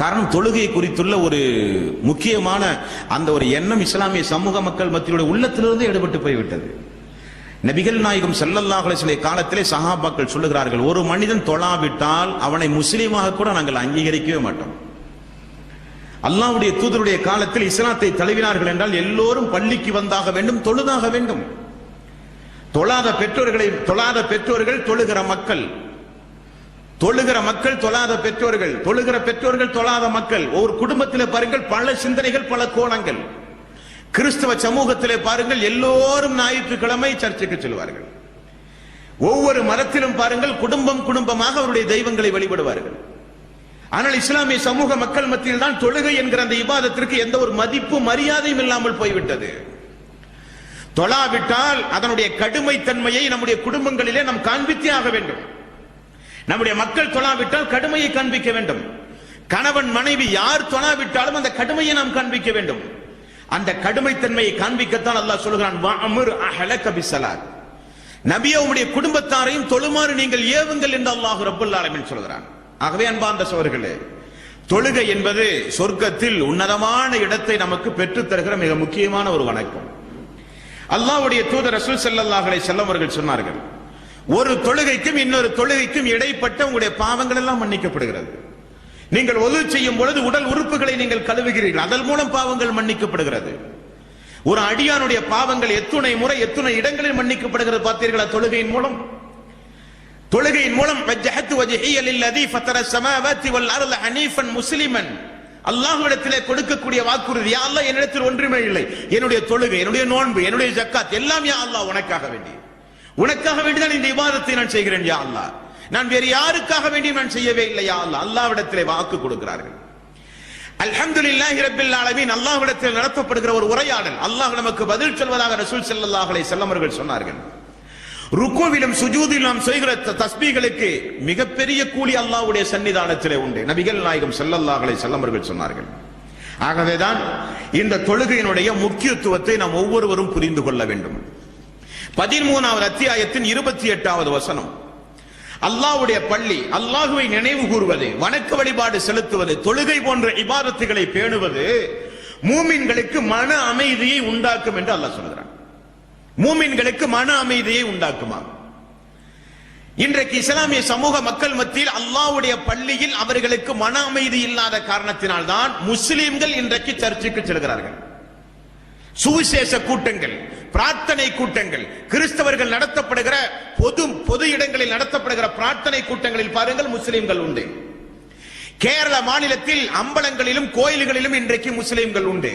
காரணம், தொழுகை குறித்துள்ள ஒரு முக்கியமான அந்த ஒரு எண்ணம் இஸ்லாமிய சமூக மக்கள் மத்தியுடைய உள்ளத்திலிருந்து எடுபட்டு போய்விட்டது. நபிகள் நாயகம் ஸல்லல்லாஹு அலைஹி வஸல்லம் காலத்திலே சஹாபாக்கள் சொல்லுகிறார்கள், ஒரு மனிதன் தொழாவிட்டால் அவனை முஸ்லீமாக கூட நாங்கள் அங்கீகரிக்கவே மாட்டோம். அல்லாஹ்வுடைய தூதருடைய காலத்தில் இஸ்லாத்தை தழுவினார்கள் என்றால் எல்லோரும் பள்ளிக்கு வந்தாக வேண்டும், தொழுதாக வேண்டும். தொழாத பெற்றோர்கள் தொழுகிற மக்கள், தொழுகிற மக்கள் தொழாத பெற்றோர்கள், தொழுகிற பெற்றோர்கள் தொழாத மக்கள். ஒரு குடும்பத்திலே பாருங்கள் பல சிந்தனைகள், பல கோணங்கள். கிறிஸ்தவ சமூகத்திலே பாருங்கள் எல்லோரும் ஞாயிற்றுக்கிழமை சர்ச்சுக்கு செல்வார்கள். ஒவ்வொரு மதத்திலும் பாருங்கள் குடும்பம் குடும்பமாக அவருடைய தெய்வங்களை வழிபடுவார்கள். ஆனால் இஸ்லாமிய சமூக மக்கள் மத்தியில் தான் தொழுகை என்கிற அந்த இபாதத்திற்கு எந்த ஒரு மதிப்பு மரியாதையும் இல்லாமல் போய்விட்டது. தொழாவிட்டால் அதனுடைய கடுமை தன்மையை நம்முடைய குடும்பங்களிலே நாம் காண்பித்தே ஆக வேண்டும். நம்முடைய மக்கள் தொழாவிட்டால் கடுமையை காண்பிக்க வேண்டும். கணவன் மனைவி யார் தொழாவிட்டாலும் அந்த கடுமையை நாம் காண்பிக்க வேண்டும். அந்த கடுமைத்தன்மையை காண்பிக்கத்தான் அல்லாஹ் சொல்கிறான், வஅமுர் அஹ்லக பிஸ்ஸலாத். நபியே, உம்முடைய குடும்பத்தாரையும் தொழுமாறு நீங்கள் ஏவுங்கள் என்று அல்லாஹ் ரப்பல் ஆலமீன் சொல்கிறான். ஆகவே அன்பார்ந்த சகோதரர்களே, தொழுகை என்பது சொர்க்கத்தில் உன்னதமான இடத்தை நமக்கு பெற்றுத் தருகிற மிக முக்கியமான ஒரு வணக்கம். அல்லாஹ்வுடைய தூதர் ரசூல் ஸல்லல்லாஹு அலைஹி வஸல்லம் அவர்கள் சொன்னார்கள், ஒரு தொழுகைக்கும் இன்னொரு தொழுகைக்கும் இடைப்பட்ட உங்களுடைய பாவங்கள் எல்லாம் மன்னிக்கப்படுகிறது. நீங்கள் ஒது செய்யும் பொழுது உடல் உறுப்புகளை நீங்கள் கழுவுகிறீர்கள், அதன் மூலம் பாவங்கள் மன்னிக்கப்படுகிறது. ஒரு அடியானுடைய பாவங்கள் எத்துணை முறை, எத்துணை இடங்களில் மன்னிக்கப்படுகிறது பார்த்தீர்களா? தொழுகையின் மூலம். தொழுகையின் மூலம் வஜ்ஜஹத்து வஜ்ஹிய லில்லதி ஃபத்தர ஸமாவாத்தி வல் அர்த ஹனீஃபன் முஸ்லிமன். அல்லாஹ்விடத்திலே கொடுக்கக்கூடிய வாக்குறுதி, யா அல்லாஹ் என்னிடத்தில் ஒன்றுமே இல்லை, என்னுடைய தொழுகை, என்னுடைய நோன்பு, என்னுடைய ஜக்காத் எல்லாம் யா அல்லாஹ் உனக்காக வேண்டி, உனக்காக வேண்டிதான் இந்த இபாதத்தை நான் செய்கிறேன் யா அல்லாஹ், நான் வேறு யாருக்காக வேண்டியும் நான் செய்யவே இல்லை யா அல்லாஹ். அல்லாஹ்விடத்திலே வாக்கு கொடுக்கிறார்கள். அல்ஹம்துலில்லாஹி ரப்பில் ஆலமீன். அல்லாஹ்விடத்தில் நடத்தப்படுகிற ஒரு உரையாடல், அல்லாஹ் நமக்கு பதில் சொல்வதாக ரசூல் ஸல்லல்லாஹு அலைஹி வஸல்லம் அவர்கள் சொன்னார்கள். ருக்குவிலும் சுஜூதிலும் நாம் செய்கிற தஸ்பீகளுக்கு மிகப்பெரிய கூலி அல்லாஹ்வுடைய சன்னிதானத்திலே உண்டு. நபிகள் நாயகம் ஸல்லல்லாஹு அலைஹி வஸல்லம் அவர்கள் சொன்னார்கள். ஆகவேதான் இந்த தொழுகையினுடைய முக்கியத்துவத்தை நாம் ஒவ்வொருவரும் புரிந்து கொள்ள வேண்டும். 13வது அத்தியாயத்தின் 28வது வசனம், அல்லாஹ்வுடைய பள்ளி, அல்லாஹ்வை நினைவு கூறுவது, வணக்க வழிபாடு செலுத்துவது, தொழுகை போன்ற இபாதத்துகளை பேணுவது மூமின்களுக்கு மன அமைதியை உண்டாக்கும் என்று அல்லாஹ் சொல்கிறான். மூமின்களுக்கு மன அமைதியை உண்டாக்குமா? இன்றைக்கு இஸ்லாமிய சமூக மக்கள் மத்தியில் அல்லாஹ்வுடைய பள்ளியில் அவர்களுக்கு மன அமைதி இல்லாத காரணத்தினால் தான் முஸ்லிம்கள் இன்றைக்கு சர்ச்சுக்கு செல்கிறார்கள். சுவிசேஷ கூட்டங்கள், பிரார்த்தனை கூட்டங்கள், கிறிஸ்தவர்கள் நடத்தப்படுகிற பொது இடங்களில் நடத்தப்படுகிற பிரார்த்தனை கூட்டங்களில் பாருங்கள் முஸ்லிம்கள் உண்டு. கேரள மாநிலத்தில் அம்பலங்களிலும் கோயில்களிலும் இன்றைக்கு முஸ்லிம்கள் உண்டு.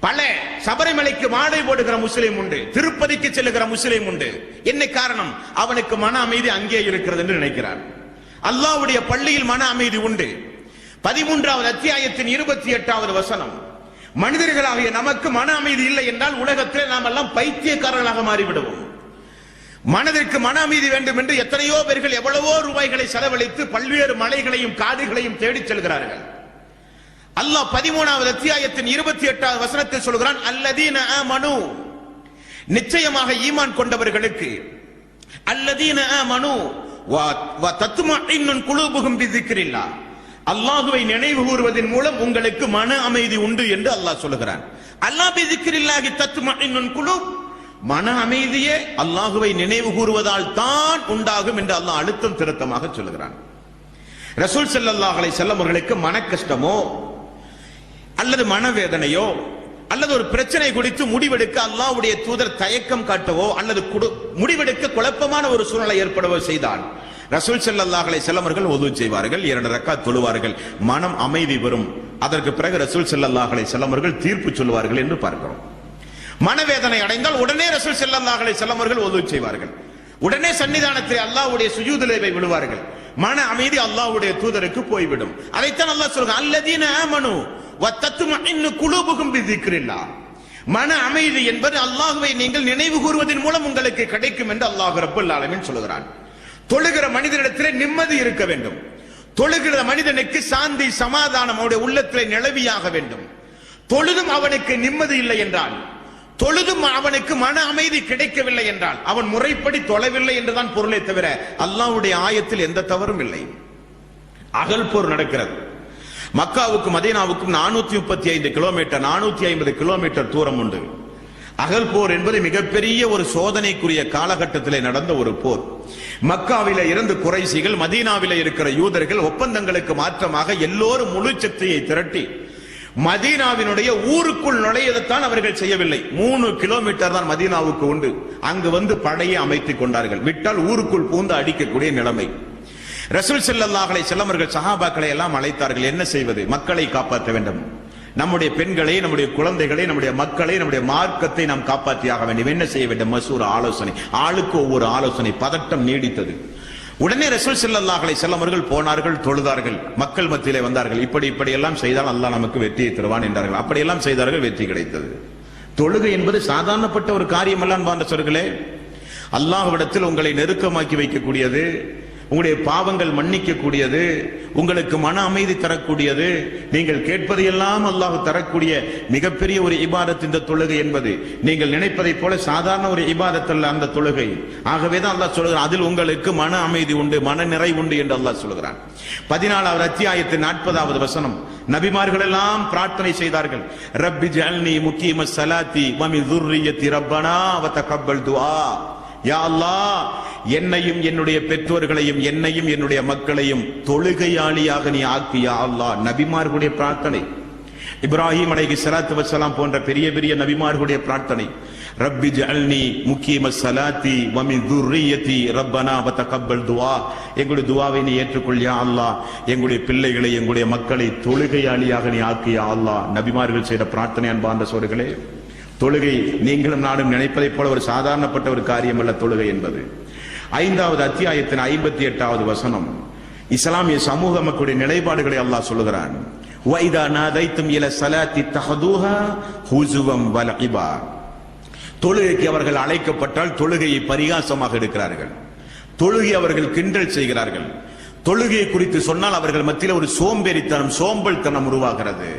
பல சபரிமலைக்கு மாலை போடுகிற முஸ்லிம் உண்டு, திருப்பதிக்கு செல்லுகிற முஸ்லிம் உண்டு. என்ன காரணம்? அவனுக்கு மன அமைதி அங்கே இருக்கிறது என்று நினைக்கிறார். அல்லாஹ்வுடைய பள்ளியில் மன அமைதி உண்டு. 13வது அத்தியாயத்தின் 28வது வசனம், மனிதர்களாகிய நமக்கு மன அமைதி இல்லை என்றால் உலகத்தில் நாம் எல்லாம் பைத்தியக்காரர்களாக மாறிவிடுவோம். மனதிற்கு மன அமைதி வேண்டும் என்று எத்தனையோ பேர்கள் எவ்வளவோ ரூபாய்களை செலவழித்து பல்வேறு மலைகளையும் காடுகளையும் தேடிச் செல்கிறார்கள். அல்லாஹ் 13வது அத்தியாயத்தின் 28வது வசனத்தில் சொல்கிறான், அல்லதீன ஆமனு, நிச்சயமாக ஈமான் கொண்டவர்களுக்கு, அல்லதீன ஆமனு வ தத்மஇன்னு குலூபுஹும் பிذிக்ரில்லாஹ், அல்லாஹ்வை நினைவு கூறுவதன் மூலம் உங்களுக்கு மன அமைதி உண்டு என்று அல்லாஹ் சொல்கிறான். அல்லாஹ் பிذிக்ரில்லாஹி தத்மஇன்னு குலூப், மன அமைதியே அல்லாஹ்வை நினைவு கூறுவதால் தான் உண்டாகும் என்று அல்லாஹ் அழுத்தம் திருத்தமாக சொல்கிறான். ரசூல் ஸல்லல்லாஹு அலைஹி வஸல்லம் அவர்களுக்கு மன கஷ்டமோ அல்லது மனவேதனையோ அல்லது ஒரு பிரச்சனை குறித்து முடிவெடுக்க அல்லாஹ்வுடைய தூதர் தயக்கம் காட்டவோ அல்லது முடிவெடுக்க குழப்பமான ஒரு சூழ்நிலை ஏற்படவோ செய்தால் ரசூல் ஸல்லல்லாஹு அலைஹி வஸல்லம் அவர்கள் வுது செய்வார்கள், 2 ரக்காத் தொழுவார்கள், மனம் அமைதி வரும். அதற்கு பிறகு ரசூல் ஸல்லல்லாஹு அலைஹி வஸல்லம் அவர்கள் தீர்ப்பு சொல்வார்கள் என்று பார்க்கிறோம். மனவேதனை அடைந்தால் உடனே ரசூல் ஸல்லல்லாஹு அலைஹி வஸல்லம் அவர்கள் வுது செய்வார்கள், உடனே சன்னிதானத்தில் அல்லாஹ்வுடைய சுஜூதிலே விழுவார்கள். மன அமைதி அல்லாஹ்வுடைய தூதருக்கு போய்விடும். அதைத்தான் அல்லாஹ் சொல்றான், அல்லதீன ஆமனு வத்தத்மஇன்னு குலூபுகும் பிذிக்ரில்லாஹ். மன அமைதி என்பது அல்லாஹ்வை நீங்கள் நினைவு கூறுவதன் மூலம் உங்களுக்கு கிடைக்கும் என்று அல்லாஹ் ரப்பல் ஆலமீன் சொல்கிறான். தொழுகிற மனிதனிடத்திலே நிம்மதி இருக்க வேண்டும். தொழுகிற மனிதனுக்கு சாந்தி சமாதானம் அவருடைய உள்ளத்திலே நிலவியாக வேண்டும். தொழுதும் அவனுக்கு நிம்மதி இல்லை என்றால், தொழுதும் அவனுக்கு மன அமைதி கிடைக்கவில்லை என்றால் அவன் முறைப்படி தொழவில்லை என்றுதான் பொருளை தவிர அல்லாஹ்வுடைய ஆயத்தில் எந்த தவறும் இல்லை. அகல் போர் நடக்கிறது. மக்காவுக்கும் மதீனாவுக்கும் 435 கிலோமீட்டர் 450 கிலோமீட்டர் தூரம் உண்டு. அகல் போர் என்பது மிகப்பெரிய ஒரு சோதனைக்குரிய காலகட்டத்திலே நடந்த ஒரு போர். மக்காவில இருந்து குறைசிகள், மதீனாவில இருக்கிற யூதர்கள் ஒப்பந்தங்களுக்கு மாற்றமாக எல்லோரும் முழு சக்தியை திரட்டி மதீனாவினுடைய ஊருக்குள் நுழையதான் அவர்கள் செய்யவில்லை. 3 கிலோமீட்டர் தான் மதீனாவுக்கு உண்டு. அங்கு வந்து படையை அமைத்துக் கொண்டார்கள். விட்டால் ஊருக்குள் பூந்து அடிக்கக்கூடிய நிலைமை. ரசூல் ஸல்லல்லாஹு அலைஹி வஸல்லம் அவர்கள் சஹாபாக்களை எல்லாம் அழைத்தார்கள். என்ன செய்வது? மக்களை காப்பாற்ற வேண்டும். நம்முடைய பெண்களை, நம்முடைய குழந்தைகளை, நம்முடைய மக்களை, நம்முடைய மார்க்கத்தை நாம் காப்பாற்றியாக வேண்டும். என்ன செய்ய வேண்டும்? மசூரா, ஆலோசனை. ஆளுக்கு ஒவ்வொரு ஆலோசனை. பதட்டம் நீடித்தது. உடனே ரசூல் ஸல்லல்லாஹு அலைஹி வஸல்லம் அவர்கள் போனார்கள், தொழுதார்கள், மக்கள் மத்தியிலே வந்தார்கள். இப்படி எல்லாம் செய்தால் அல்லாஹ் நமக்கு வெற்றியை தருவான் என்றார்கள். அப்படியெல்லாம் செய்தார்கள், வெற்றி கிடைத்தது. தொழுகை என்பது சாதாரணப்பட்ட ஒரு காரியம் அல்ல அன்பார்ந்த சொற்களே. அல்லாஹ்விடத்தில் உங்களை நெருக்கமாக்கி வைக்கக்கூடியது, உங்களுடைய பாவங்கள் மன்னிக்க கூடியது, உங்களுக்கு மன அமைதி தரக்கூடியது, நீங்கள் கேட்பதையெல்லாம் அல்லாஹ் தரக்கூடிய மிகப்பெரிய ஒரு இபாதத் இந்த தொழுகை என்பது. நீங்கள் நினைப்பதை போல சாதாரண ஒரு இபாதத் அல்ல அந்த தொழுகை. ஆகவேதான் அல்லாஹ் சொல்கிறான், அதில் உங்களுக்கு மன அமைதி உண்டு, மன நிறைவு உண்டு என்று அல்லாஹ் சொல்கிறான். 14வது அத்தியாயத்தின் 40வது வசனம். நபிமார்கள் எல்லாம் பிரார்த்தனை செய்தார்கள். ரப்பி ஜஅல்னி முகீமஸ் ஸலாத்தி வ மின் ذُرِّيَّتِي ரப்பனா வ தகப்பல் துஆ. யா அல்லாஹ், என்னையும் என்னுடைய பெற்றோர்களையும் என்னையும் என்னுடைய மக்களையும் தொழுகையாளியாக நீ ஆக்கு யா அல்லாஹ். நபிமார்களுடைய பிரார்த்தனை. இப்ராஹிம் அலைஹிஸ்ஸலாத்து வஸ்ஸலாம் போன்ற பெரிய பெரிய நபிமார்களுடைய பிரார்த்தனை. ரப்பி ஜஅல்னி முகீமஸ் ஸலாத்தி வ மின் ذُرِّيَّتِي ரப்பனா வ தகப்பல் துஆ. எங்களுடைய துஆவை நீ ஏற்றுக்கொள் யா அல்லாஹ். எங்களுடைய பிள்ளைகளை, எங்களுடைய மக்களை தொழுகையாளியாக நீ ஆக்கு யா அல்லாஹ். நபிமார்கள் செய்த பிரார்த்தனை அன்பார்ந்த சோர்களே. தொழுகை நீங்களும் நானும் நினைப்பதைப் போல ஒரு சாதாரணப்பட்ட ஒரு காரியம் அல்ல தொழுகை என்பது. 5வது அத்தியாயத்தின் 58வது வசனம். இஸ்லாமிய சமூக மக்களுடைய நிலைப்பாடுகளை அல்லாஹ் சொல்லுகிறான். வைதா நாதைத்தும் இல ஸலாத்தி தஹதுஹா ஹுஸுவம் வலஇபா. தொழுகைக்கு அவர்கள் அழைக்கப்பட்டால் தொழுகையை பரிகாசமாக எடுக்கிறார்கள். தொழுகை அவர்கள் கிண்டல் செய்கிறார்கள். தொழுகை குறித்து சொன்னால் அவர்கள் மத்தியில் ஒரு சோம்பேறித்தனம், சோம்பல்தனம் உருவாகிறது.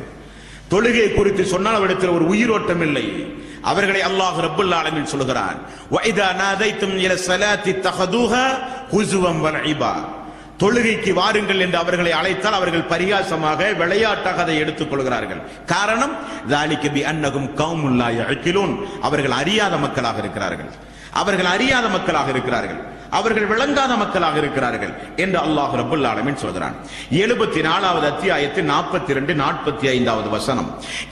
தொழுகை குறித்து சொன்னால் அவரிடத்தில் ஒரு உயிரோட்டம் இல்லை. அவர்களை அல்லாஹ் ரப்பல் ஆலமீன் சொல்கிறான், வைதா நாதைத்தும் இல ஸலாத்தி தஹதுஹா ஹுஸுவம் வலஇபா. தொழுகைக்கு வாருங்கள் என்று அவர்களை அழைத்தால் அவர்கள் பரிகாசமாக, விளையாட்டாக அதை எடுத்துக் கொள்கிறார்கள். காரணம், ذَلِكَ بِأَنَّهُمْ قَوْمٌ لَا يَعْقِلُونَ. அவர்கள் அறியாத மக்களாக இருக்கிறார்கள். அவர்கள் அறியாத மக்களாக இருக்கிறார்கள். அவர்கள் விளங்காத மக்களாக இருக்கிறார்கள் என்று அல்லாஹ் ரப்பல் ஆலமீன் சொல்கிறான். 74வது அத்தியாயத்தின் 42 45வது வசனம்.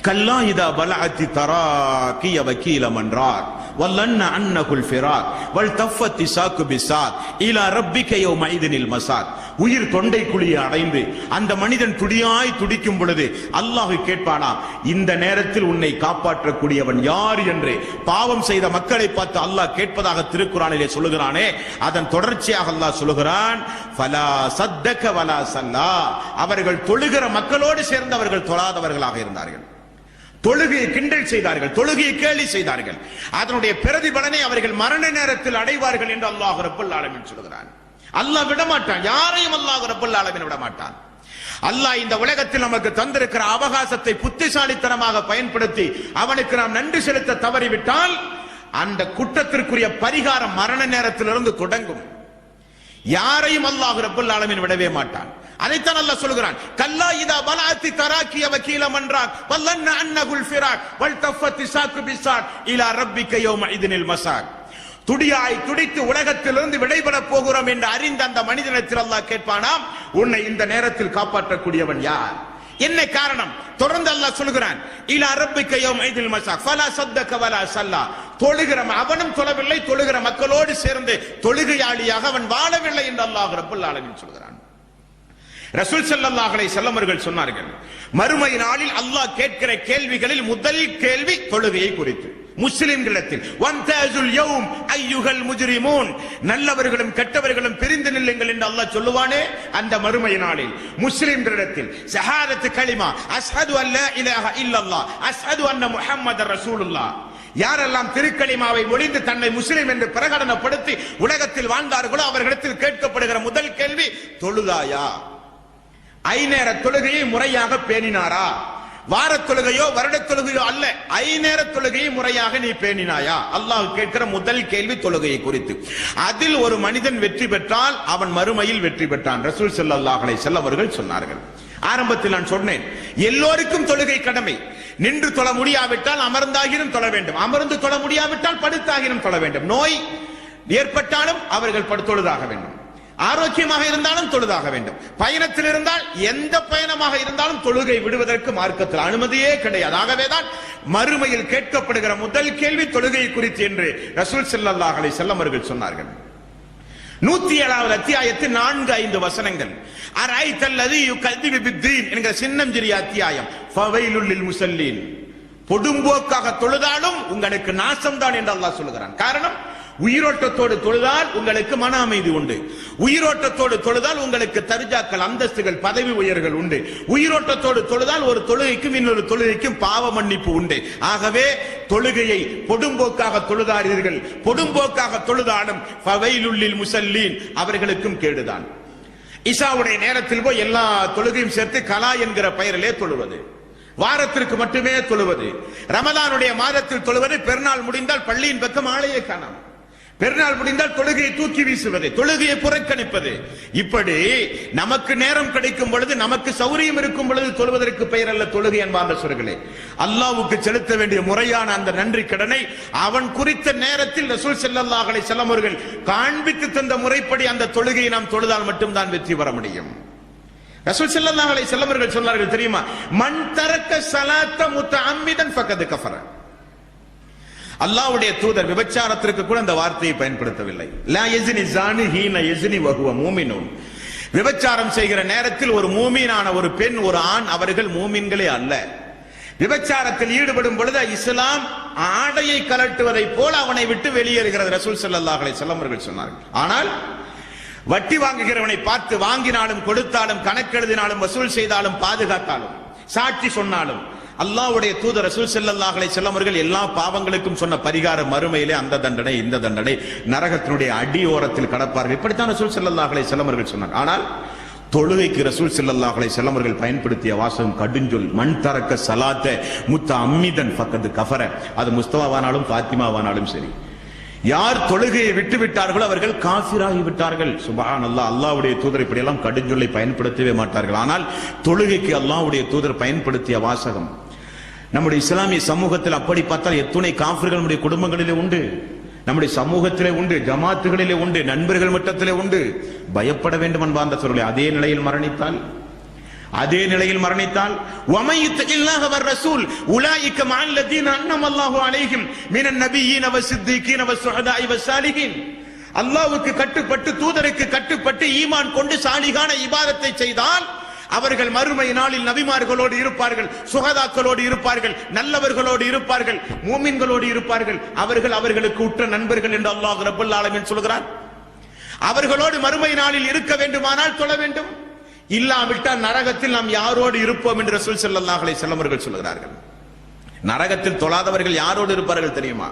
கல்லா இதா பலஅத்தி தராகிய வகீல மன்றார் வல்லன்ன அன்னகுல் ஃபிராக் வல் தஃபத்தி சாக்கு பிசாத் இலா ரப்பிக யௌமைதினில் மசாத். உயிர் தொண்டை குழியை அடைந்து அந்த மனிதன் துடியாய் துடிக்கும் பொழுது அல்லாஹ் கேட்பானா, இந்த நேரத்தில் உன்னை காப்பாற்றக்கூடியவன் யார் என்று பாவம் செய்த மக்களை பார்த்து அல்லாஹ் கேட்பதாக திருக்குர்ஆனிலே சொல்லுகிறானே, அதன் தொடர்ச்சியாக அல்லாஹ் சொல்லுகிறான், ஃபலா சத்தக வலா சல்லா. அவர்கள் தொழுகிற மக்களோடு சேர்ந்து அவர்கள் தொழாதவர்களாக இருந்தார்கள். தொழுகையை கிண்டல் செய்தார்கள், தொழுகையை கேலி செய்தார்கள். அதனுடைய பிரதிபலனை அவர்கள் மரண நேரத்தில் அடைவார்கள் என்று அல்லாஹ் ரப்பல் ஆலமீன் சொல்கிறான். அல்லாஹ் விடமாட்டான், யாரையும் அல்லாஹ் ரப்பல் ஆலமீன் விடமாட்டான். அல்லாஹ் இந்த உலகத்தில் நமக்கு தந்திருக்கிற அவகாசத்தை புத்திசாலித்தனமாக பயன்படுத்தி அவனுக்கு நாம் நன்றி செலுத்த தவறிவிட்டால் அந்த குற்றத்திற்குரிய பரிகாரம் மரண நேரத்திலிருந்து தொடங்கும். யாரையும் அல்லாஹ் ரப்பல் ஆலமீன் விடவே மாட்டான். அதைத்தான் அல்லாஹ் சொல்கிறான், கல்லா இதா பலஅத்தி தராகிய வகீல மன்றாக் வல்லன்ன அன்னகுல் ஃபிராக் வல் தஃபத்தி சாக்கு பிசாத் இலா ரப்பிக யௌமைதினில் மசாக். துடியாய் துடித்து உலகத்திலிருந்து விடைபெற போகிறோம் என்று அறிந்த அந்த மனிதனிடத்தில் அல்லாஹ் கேட்பானாம், உன்னை இந்த நேரத்தில் காப்பாற்றக்கூடியவன் யார்? என்ன காரணம்? தொடர்ந்து அல்லாஹ் சொல்கிறான், இலா ரப்பிக யௌமைதில் மஸாக் ஃபலா ஸத்தக வலா ஸல்லா. தொழுகிற அவனும் தொழவில்லை, தொழுகிற மக்களோடு சேர்ந்து தொழுகையாளியாக அவன் வாழவில்லை என்று அல்லாஹ் ரப்பல் ஆலமீன் சொல்கிறான். ரசூல் ஸல்லல்லாஹு அலைஹி வஸல்லம் அவர்கள் சொன்னார்கள், மறுமை நாளில் அல்லாஹ் கேட்கிற கேள்விகளில் முதல் கேள்வி தொழுகையை குறித்து. முஸ்லிம்களிடத்தில் வன்தஸுல் யௌம் அய்யுஹல் முஜ்ரிமூன், நல்லவர்களும் கெட்டவர்களும் பிரிந்து நில்லுங்கள் என்று அல்லாஹ் சொல்லுவானே அந்த மறுமை நாளில் முஸ்லிம்களிடத்தில் ஷஹாதத்து கலிமா அஷ்ஹது அல்லா இலாஹ இல்லல்லாஹ் அஷ்ஹது அன்ன முஹம்மதர் ரசூலுல்லாஹ், யாரெல்லாம் திருக்கலிமாவை ஒழிந்து தன்னை முஸ்லிம் என்று பிரகடனப்படுத்தி உலகத்தில் வாழ்ந்தார்களோ அவர்களிடத்தில் கேட்கப்படுகிற முதல் கேள்வி தொழுதாயா? ஐநேர தொழுகையை முறையாக பேணினாரா? வார தொழுகையோ வருட தொழுகையோ அல்ல, ஐநேர தொழுகையை முறையாக நீ பேணினாயா? அல்லாஹ் கேட்கிற முதல் கேள்வி தொழுகையை குறித்து. அதில் ஒரு மனிதன் வெற்றி பெற்றால் அவன் மறுமையில் வெற்றி பெற்றான். ரசூல் ஸல்லல்லாஹு அலைஹி வஸல்லம் அவர்கள் சொன்னார்கள். ஆரம்பத்தில் நான் சொன்னேன், எல்லோருக்கும் தொழுகை கடமை. நின்று தொழ முடியாவிட்டால் அமர்ந்தாகினும் தொழ வேண்டும், அமர்ந்து தொழ முடியாவிட்டால் படுத்தாகினும் தொழ வேண்டும். நோய் ஏற்பட்டாலும் அவர்கள் தொழுதாக வேண்டும், ஆரோக்கியமாக இருந்தாலும் தொழுதாக வேண்டும். பயணத்தில் இருந்தால் எந்த பயணமாக இருந்தாலும் தொழுகை விடுவதற்கு மார்க்கத்தில் அனுமதியே கிடையாது. ஆகவேதான் மறுமையில் கேட்கப்படுகிற முதல் கேள்வி தொழுகை குறித்து என்று ரசூல் ஸல்லல்லாஹு அலைஹி வஸல்லம் அவர்கள் சொன்னார்கள். 107வது அத்தியாயத்தில் 4-5 வசனங்கள். அரைத்தல்லதி யுகதிபு பித்தீன் என்கிற சின்னஞ்சிறிய அத்தியாயம். ஃபவைலுல் லில் முஸல்லீன், பொடும்போக்காக தொழுதாலும் உங்களுக்கு நாசம்தான் என்று அல்லாஹ் சொல்கிறான். காரணம், உயிரோட்டத்தோடு தொழுதால் உங்களுக்கு மன அமைதி உண்டு, உயிரோட்டத்தோடு தொழுதால் உங்களுக்கு தர்ஜாக்கள், அந்தஸ்துகள், பதவி உயர்கள் உண்டு, உயிரோட்டத்தோடு தொழுதால் ஒரு தொழுகைக்கும் இன்னொரு தொழுகைக்கும் பாவ மன்னிப்பு உண்டு. ஆகவே தொழுகையை பொடும்போக்காக தொழுதாரீர்கள், பொடும்போக்காக தொழுதாலும் ஃபவைலுல் லில் முஸல்லீன், அவர்களுக்கும் கேடுதான். இஷாவுடைய நேரத்தில் போய் எல்லா தொழுகையும் சேர்த்து கலா என்கிற பெயரிலே தொழுவது, வாரத்திற்கு மட்டுமே தொழுவது, ரமலானுடைய மாதத்தில் தொழுவது, பெருநாள் முடிந்தால் பள்ளியின் பக்கம் ஆளையே காணாம், பெருநாள் முடிந்தால் தொழுகையை தூக்கி வீசுவது, தொழுகையை புறக்கணிப்பது. இப்படி நமக்கு நேரம் கிடைக்கும் பொழுது, நமக்கு சௌரியம் இருக்கும் பொழுது தொழுவதற்கு பெயர் அல்ல தொழுகை. அன்பார்ந்த சகோதரர்களே, அல்லாஹ்வுக்கு செலுத்த வேண்டிய முறையான அந்த நன்றி கடனை அவன் குறித்த நேரத்தில் ரசூல் ஸல்லல்லாஹு அலைஹி வஸல்லம் அவர்கள் காண்பித்து தந்த முறைப்படி அந்த தொழுகையை நாம் தொழுதால் மட்டும்தான் வெற்றி பெற முடியும். ரசூல் ஸல்லல்லாஹு அலைஹி வஸல்லம் அவர்கள் சொன்னார்கள் தெரியுமா, மன் தரக்க ஸலாத்த முத்தஅம்மிதன் ஃபகத் கஃபர. அல்லாஹ்வுடைய தூதர் விபச்சாரத்திற்கு கூட அந்த வார்த்தையை பயன்படுத்தவில்லை. லா யஸ்னி ஸானி ஹீன யஸ்னி வஹுவ மூமினுன். விபச்சாரம் செய்கிற நேரத்தில் ஒரு மூமீனான ஒரு பெண், ஒரு ஆண், அவர்கள் மூமின்களே அல்ல. விபச்சாரத்தில் ஈடுபடும் பொழுது இஸ்லாம் ஆடையை கலட்டுவதை போல அவனை விட்டு வெளியேறுகிறது ரசூல் ஸல்லல்லாஹு அலைஹி வஸல்லம் அவர்கள் சொன்னார்கள். ஆனால் வட்டி வாங்குகிறவனை பார்த்து வாங்கினாலும் கொடுத்தாலும் கணக்கெழுதினாலும் வசூல் செய்தாலும் பாதுகாத்தாலும் சாட்சி சொன்னாலும் அல்லாஹ்வுடைய தூதர் ரசூல் ஸல்லல்லாஹு அலைஹி வஸல்லம் அவர்கள் எல்லா பாவங்களுக்கும் சொன்ன பரிகாரம் மறுமையிலே அந்த தண்டனை இந்த தண்டனை நரகத்தினுடைய அடியோரத்தில் கடப்பார்கள். இப்படித்தான் ரசூல் ஸல்லல்லாஹு அலைஹி வஸல்லம் அவர்கள் சொன்னார். ஆனால் தொழுகைக்கு ரசூல் ஸல்லல்லாஹு அலைஹி வஸல்லம் அவர்கள் பயன்படுத்திய வாசகம் கடுஞ்சொல், மன் தரக்க ஸலாத்த முத்தஅம்மிதன் ஃபகத் கஃபர. அது முஸ்தபாவானாலும் ஃபாத்திமாவானாலும் சரி, யார் தொழுகையை விட்டு விட்டார்களோ அவர்கள் காஃபிராகி விட்டார்கள். சுப்ஹானல்லாஹ், அல்லாஹ்வுடைய தூதர் இப்படி எல்லாம் கடுஞ்சொல்லை பயன்படுத்தவே மாட்டார்கள். ஆனால் தொழுகைக்கு அல்லாஹ்வுடைய தூதர் பயன்படுத்திய வாசகம் நம்முடைய இஸ்லாமிய சமூகத்தில் அப்படி பார்த்தால் எத்துணை காஃபிர்கள் நம்முடைய குடும்பங்களிலே உண்டு, நம்முடைய சமூகத்திலே உண்டு, ஜமாத்துகளிலே உண்டு, நண்பர்கள் மட்டத்திலே உண்டு. பயப்பட வேண்டும் அன்பார்ந்த சகோதரர்களே. அதே நிலையில் மரணித்தால் வமையுத்தில்லாஹ வர் ரசூல் உலாயிக மஅல்லதீன அன்அமல்லாஹு அலைஹிம் மினன் நபிய்யீன வஸ்ஸித்தீகீன வஸ்ஸுஹதாஇ வஸ்ஸாலிஹீன். அல்லாஹ்வுக்கு கட்டுப்பட்டு, தூதருக்கு கட்டுப்பட்டு ஈமான் கொண்டு சாலிகான இபாதத்தை செய்தால் அவர்கள் மறுமை நாளில் நபிமார்களோடு இருப்பார்கள், சுஹதாக்களோடு இருப்பார்கள், நல்லவர்களோடு இருப்பார்கள், மூமின்களோடு இருப்பார்கள். அவர்கள் அவர்களுக்கு உற்ற நண்பர்கள் என்று அல்லாஹ் ரப்பல் ஆலமீன் சொல்கிறார். அவர்களோடு மறுமை நாளில் இருக்க வேண்டுமானால் தொழ வேண்டும், இல்லாவிட்டால் நரகத்தில் நாம் யாரோடு இருப்போம் என்று ரசூல் ஸல்லல்லாஹு அலைஹி வஸல்லம் அவர்கள் சொல்கிறார்கள். நரகத்தில் தொழாதவர்கள் யாரோடு இருப்பார்கள் தெரியுமா?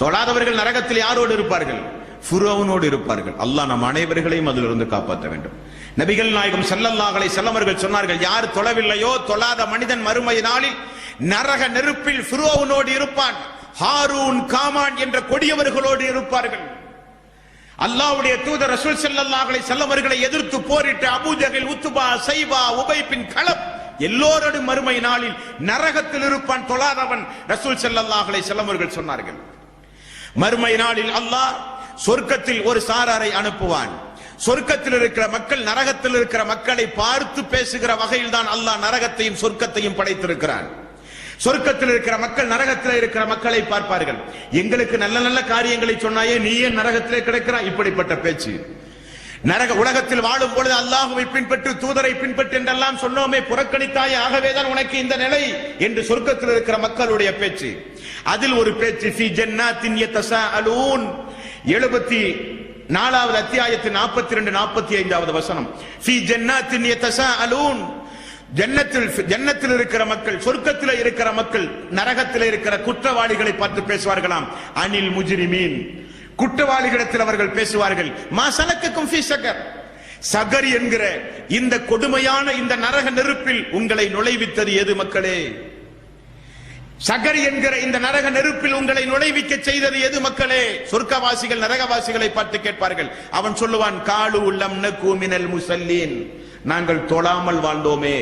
தொழாதவர்கள் நரகத்தில் யாரோடு இருப்பார்கள்? ஃபிரௌனோடு இருப்பார்கள். அல்லாஹ் நம் அனைவர்களையும் அதிலிருந்து காப்பாற்ற வேண்டும். நபிகள் நாயகம் ஸல்லல்லாஹு அலைஹி வஸல்லம் அவர்கள் சொன்னார்கள், யார் தொழவில்லையோ, தொழாத மனிதன் மறுமை நாளில் நரக நெருப்பில் ஃபிரௌனோடு இருப்பான், ஹாரூன், காமான் என்ற கொடியவர்களோடு இருப்பார்கள். அல்லாஹ்வுடைய தூதர் ரசூல் ஸல்லல்லாஹு அலைஹி வஸல்லம் அவர்களை எதிர்த்து போரிட்ட அபூ ஜஹல், உத்பா, ஷைபா, உபை பின் கலப் எல்லோரோடும் மறுமை நாளில் நரகத்தில் இருப்பான் தொழாதவன். ரசூல் ஸல்லல்லாஹு அலைஹி வஸல்லம் அவர்கள் சொன்னார்கள். மறுமை நாளில் அல்லாஹ் சொர்க்கத்தில் ஒரு சாராரை அனுப்புவான், சொர்க்கத்தில் இருக்கிற மக்கள் நரகத்தில் இருக்கிற மக்களை பார்த்து பேசுகிற வகையில் தான் அல்லாஹ் நரகத்தையும் சொர்க்கத்தையும் படைத்திருக்கிறான். சொர்க்கத்தில் இருக்கிற மக்கள் நரகத்தில் இருக்கிற மக்களை பார்ப்பார்கள். எங்களுக்கு நல்ல நல்ல காரியங்களை சொன்னாயே நீ ஏன் நரகத்திலே கிடைக்கிறாய்? இப்படிப்பட்ட பேச்சு. நரக உலகத்தில் வாழும் பொழுது அல்லாஹ்வை பின்பற்று தூதரை பின்பற்று என்றெல்லாம் சொன்னோமே, புறக்கணித்தாயே, ஆகவேதான் உனக்கு இந்த நிலை என்று சொர்க்கத்தில் இருக்கிற மக்களுடைய பேச்சு. அதில் ஒரு பேச்சு ஃபீ ஜன்னாத்தின் யதஸாஅலூன் 74வது அத்தியாயத்தின் 42 45வது வசனம். ஃபீ ஜன்னாத்தின் யதஸாஅலூன், ஜன்னத்தில் இருக்கிற மக்கள், சொர்க்கத்தில் இருக்கிற மக்கள் நரகத்தில் இருக்கிற குற்றவாளிகளை பார்த்து பேசுவார்களாம். அனில் முஜ்ரிமீன், குற்றவாளிகளிடத்தில் அவர்கள் பேசுவார்கள். மா சலக்கக்கும் ஃபீ ஸகர், சகர் என்கிற இந்த கொடுமையான இந்த நரக நெருப்பில் உங்களை நுழைவித்தது எது மக்களே? சகர் என்கிற இந்த நரக நெருப்பில் உங்களை நுழைவிக்க செய்தது எது மக்களே? சொர்க்கவாசிகள் நரகவாசிகளை பார்த்து கேட்பார்கள். அவன் சொல்லுவான், காலு லம் நகு மினல் முஸல்லீன், நாங்கள் தொழாமல் வாழ்ந்தோமே,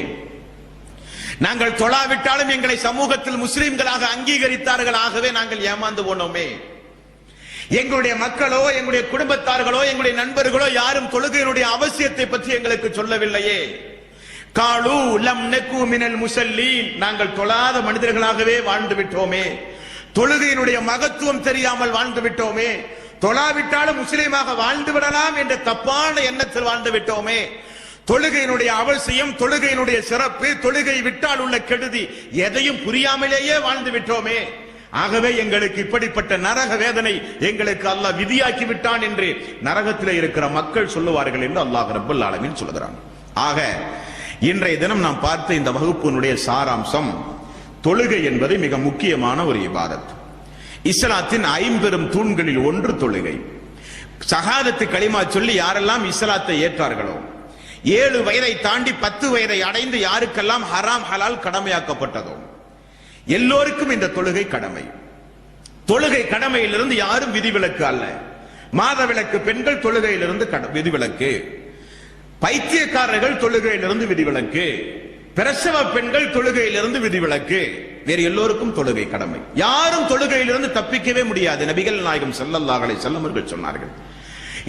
நாங்கள் தொழாவிட்டாலும் எங்களை சமூகத்தில் முஸ்லிம்களாக அங்கீகரித்தார்கள், ஆகவே நாங்கள் ஏமாந்து போனோமே. எங்களுடைய மக்களோ எங்களுடைய குடும்பத்தார்களோ எங்களுடைய நண்பர்களோ யாரும் தொழுகையினுடைய அவசியத்தை பற்றி எங்களுக்கு சொல்லவில்லையே. காலு லம் நகு மினல் முஸல்லீன், நாங்கள் தொழாத மனிதர்களாகவே வாழ்ந்து விட்டோமே, தொழுகையினுடைய மகத்துவம் தெரியாமல் வாழ்ந்து விட்டோமே, தொழாவிட்டாலும் முஸ்லீமாக வாழ்ந்து விடலாம் என்ற தப்பான எண்ணத்தில் வாழ்ந்து விட்டோமே, தொழுகையினுடைய அவசியம், தொழுகையினுடைய சிறப்பு, தொழுகை விட்டால் உள்ள கெடுதி எதையும் புரியாமலேயே வாழ்ந்து விட்டோமே, ஆகவே எங்களுக்கு இப்படிப்பட்ட நரக வேதனை எங்களுக்கு அல்லாஹ் விதியாக்கி விட்டான் என்று நரகத்தில் இருக்கிற மக்கள் சொல்லுவார்கள் என்று அல்லாஹ் ரப்பல் ஆலமீன் சொல்கிறான். ஆக இன்றைய தினம் நாம் பார்த்த இந்த வகுப்பினுடைய சாராம்சம், தொழுகை என்பது மிக முக்கியமான ஒரு இபாதத். இஸ்லாத்தின் 5 பெரும் தூண்களில் ஒன்று தொழுகை. ஷஹாதத்து கலிமா சொல்லி யாரெல்லாம் இஸ்லாத்தை ஏற்றார்களோ, 7 வயதை தாண்டி 10 வயதை அடைந்து யாருக்கெல்லாம் ஹராம் ஹலால் கடமையாக்கப்பட்டதோ எல்லோருக்கும் இந்த தொழுகை கடமை. தொழுகை கடமையிலிருந்து யாரும் விதிவிலக்கு அல்ல. மாதவிலக்கு பெண்கள் தொழுகையிலிருந்து விதிவிலக்கு, பைத்தியக்காரர்கள் தொழுகையிலிருந்து விதிவிலக்கு, பிரசவ பெண்கள் தொழுகையிலிருந்து விதிவிலக்கு, வேறு எல்லோருக்கும் தொழுகை கடமை. யாரும் தொழுகையிலிருந்து தப்பிக்கவே முடியாது. நபிகள் நாயகம் ஸல்லல்லாஹு அலைஹி வஸல்லம் அவர்கள் சொன்னார்கள்,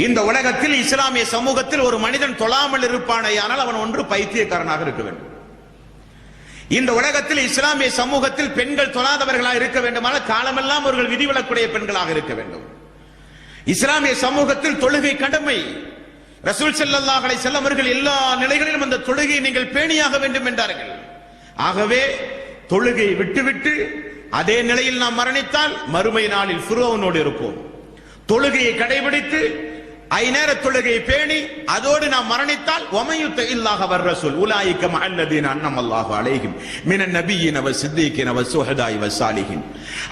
இந்த உலகத்தில் இஸ்லாமிய சமூகத்தில் ஒரு மனிதன் தொழாமல் இருப்பானேயானால் அவன் ஒன்று பைத்தியக்காரனாக இருக்க வேண்டும். இந்த உலகத்தில் இஸ்லாமிய சமூகத்தில் பெண்கள் தொழாதவர்களாக இருக்க வேண்டுமானால் காலமெல்லாம் அவர்கள் விதிவிலக்குடைய பெண்களாக இருக்க வேண்டும். இஸ்லாமிய சமூகத்தில் தொழுகை கடமை. ரசூல் ஸல்லல்லாஹு அலைஹி வஸல்லம் அவர்கள் எல்லா நிலைகளிலும் அந்த தொழுகையை நீங்கள் பேணியாக வேண்டும் என்றார்கள். ஆகவே தொழுகையை விட்டுவிட்டு அதே நிலையில் நாம் மரணித்தால் மறுமை நாளில் ஃபிரௌனோடு இருப்போம். தொழுகையை கடைபிடித்து 5 நேர தொழுகையை பேணி அதோடு நாம் மரணித்தால் வமயுத்த இல்லாஹ வர் ரசூல் உலாயிக மஅல்லதீன அன்னமல்லாஹு அலைஹிம் மினன் நபிய்யின வஸ்ஸித்தீகின வஸ்ஸுஹதாஇ வஸ்ஸாலிஹின்,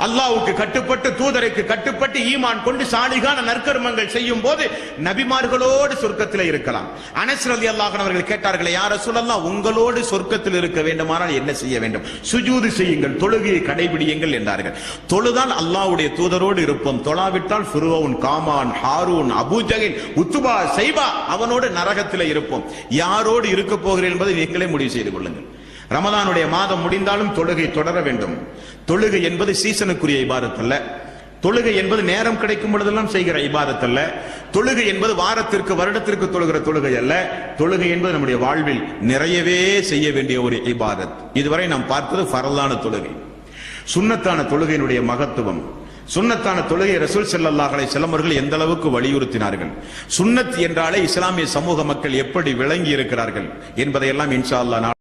அல்லாஹ்வுக்கு கட்டுப்பட்டு தூதருக்கு கட்டுப்பட்டு ஈமான் கொண்டு சாலிகான நற்கர்மங்கள் செய்யும் போது நபிமார்களோடு சொர்க்கத்தில் இருக்கலாம். அனஸ் ரலியல்லாஹு அன்ஹு அவர்கள் கேட்டார்களே, யா ரசூலல்லாஹ், உங்களோடு சொர்க்கத்தில் இருக்க வேண்டுமானால் என்ன செய்ய வேண்டும்? சுஜூது செய்யுங்கள், தொழுகையை கடைபிடியுங்கள் என்றார்கள். தொழுதால் அல்லாஹ்வுடைய தூதரோடு இருப்போம், தொழாவிட்டால் ஃபிரௌன், காமான், ஹாரூன், அபூஜஹல், உத்துபா, சைபா அவனோடு நரகத்தில் இருப்போம். யாரோடு இருக்க போகிறேன் என்பதை நீங்களே முடிவு செய்து கொள்ளுங்கள். ரமதானுடைய மாதம் முடிந்தாலும் தொழுகை தொடர வேண்டும். தொழுகை என்பது சீசனுக்குரிய இபாதத் அல்ல. தொழுகை என்பது நேரம் கிடைக்கும் பொழுதெல்லாம் செய்கிற இபாதத் அல்ல. தொழுகை என்பது வாரத்திற்கு வருடத்திற்கு தொழுகிற தொழுகை அல்ல. தொழுகை என்பது நம்முடைய வாழ்வில் நிறையவே செய்ய வேண்டிய ஒரு இபாதத். இதுவரை நாம் பார்த்தது ஃபர்லான தொழுகை. சுன்னத்தான தொழுகையினுடைய மகத்துவம், சுன்னத்தான தொழுகை ரசூல் ஸல்லல்லாஹு அலைஹி வஸல்லம் அவர்கள் எந்த அளவுக்கு வலியுறுத்தினார்கள், சுன்னத் என்றாலே இஸ்லாமிய சமூக மக்கள் எப்படி விளங்கி இருக்கிறார்கள் என்பதையெல்லாம் இன்ஷா அல்லாஹ்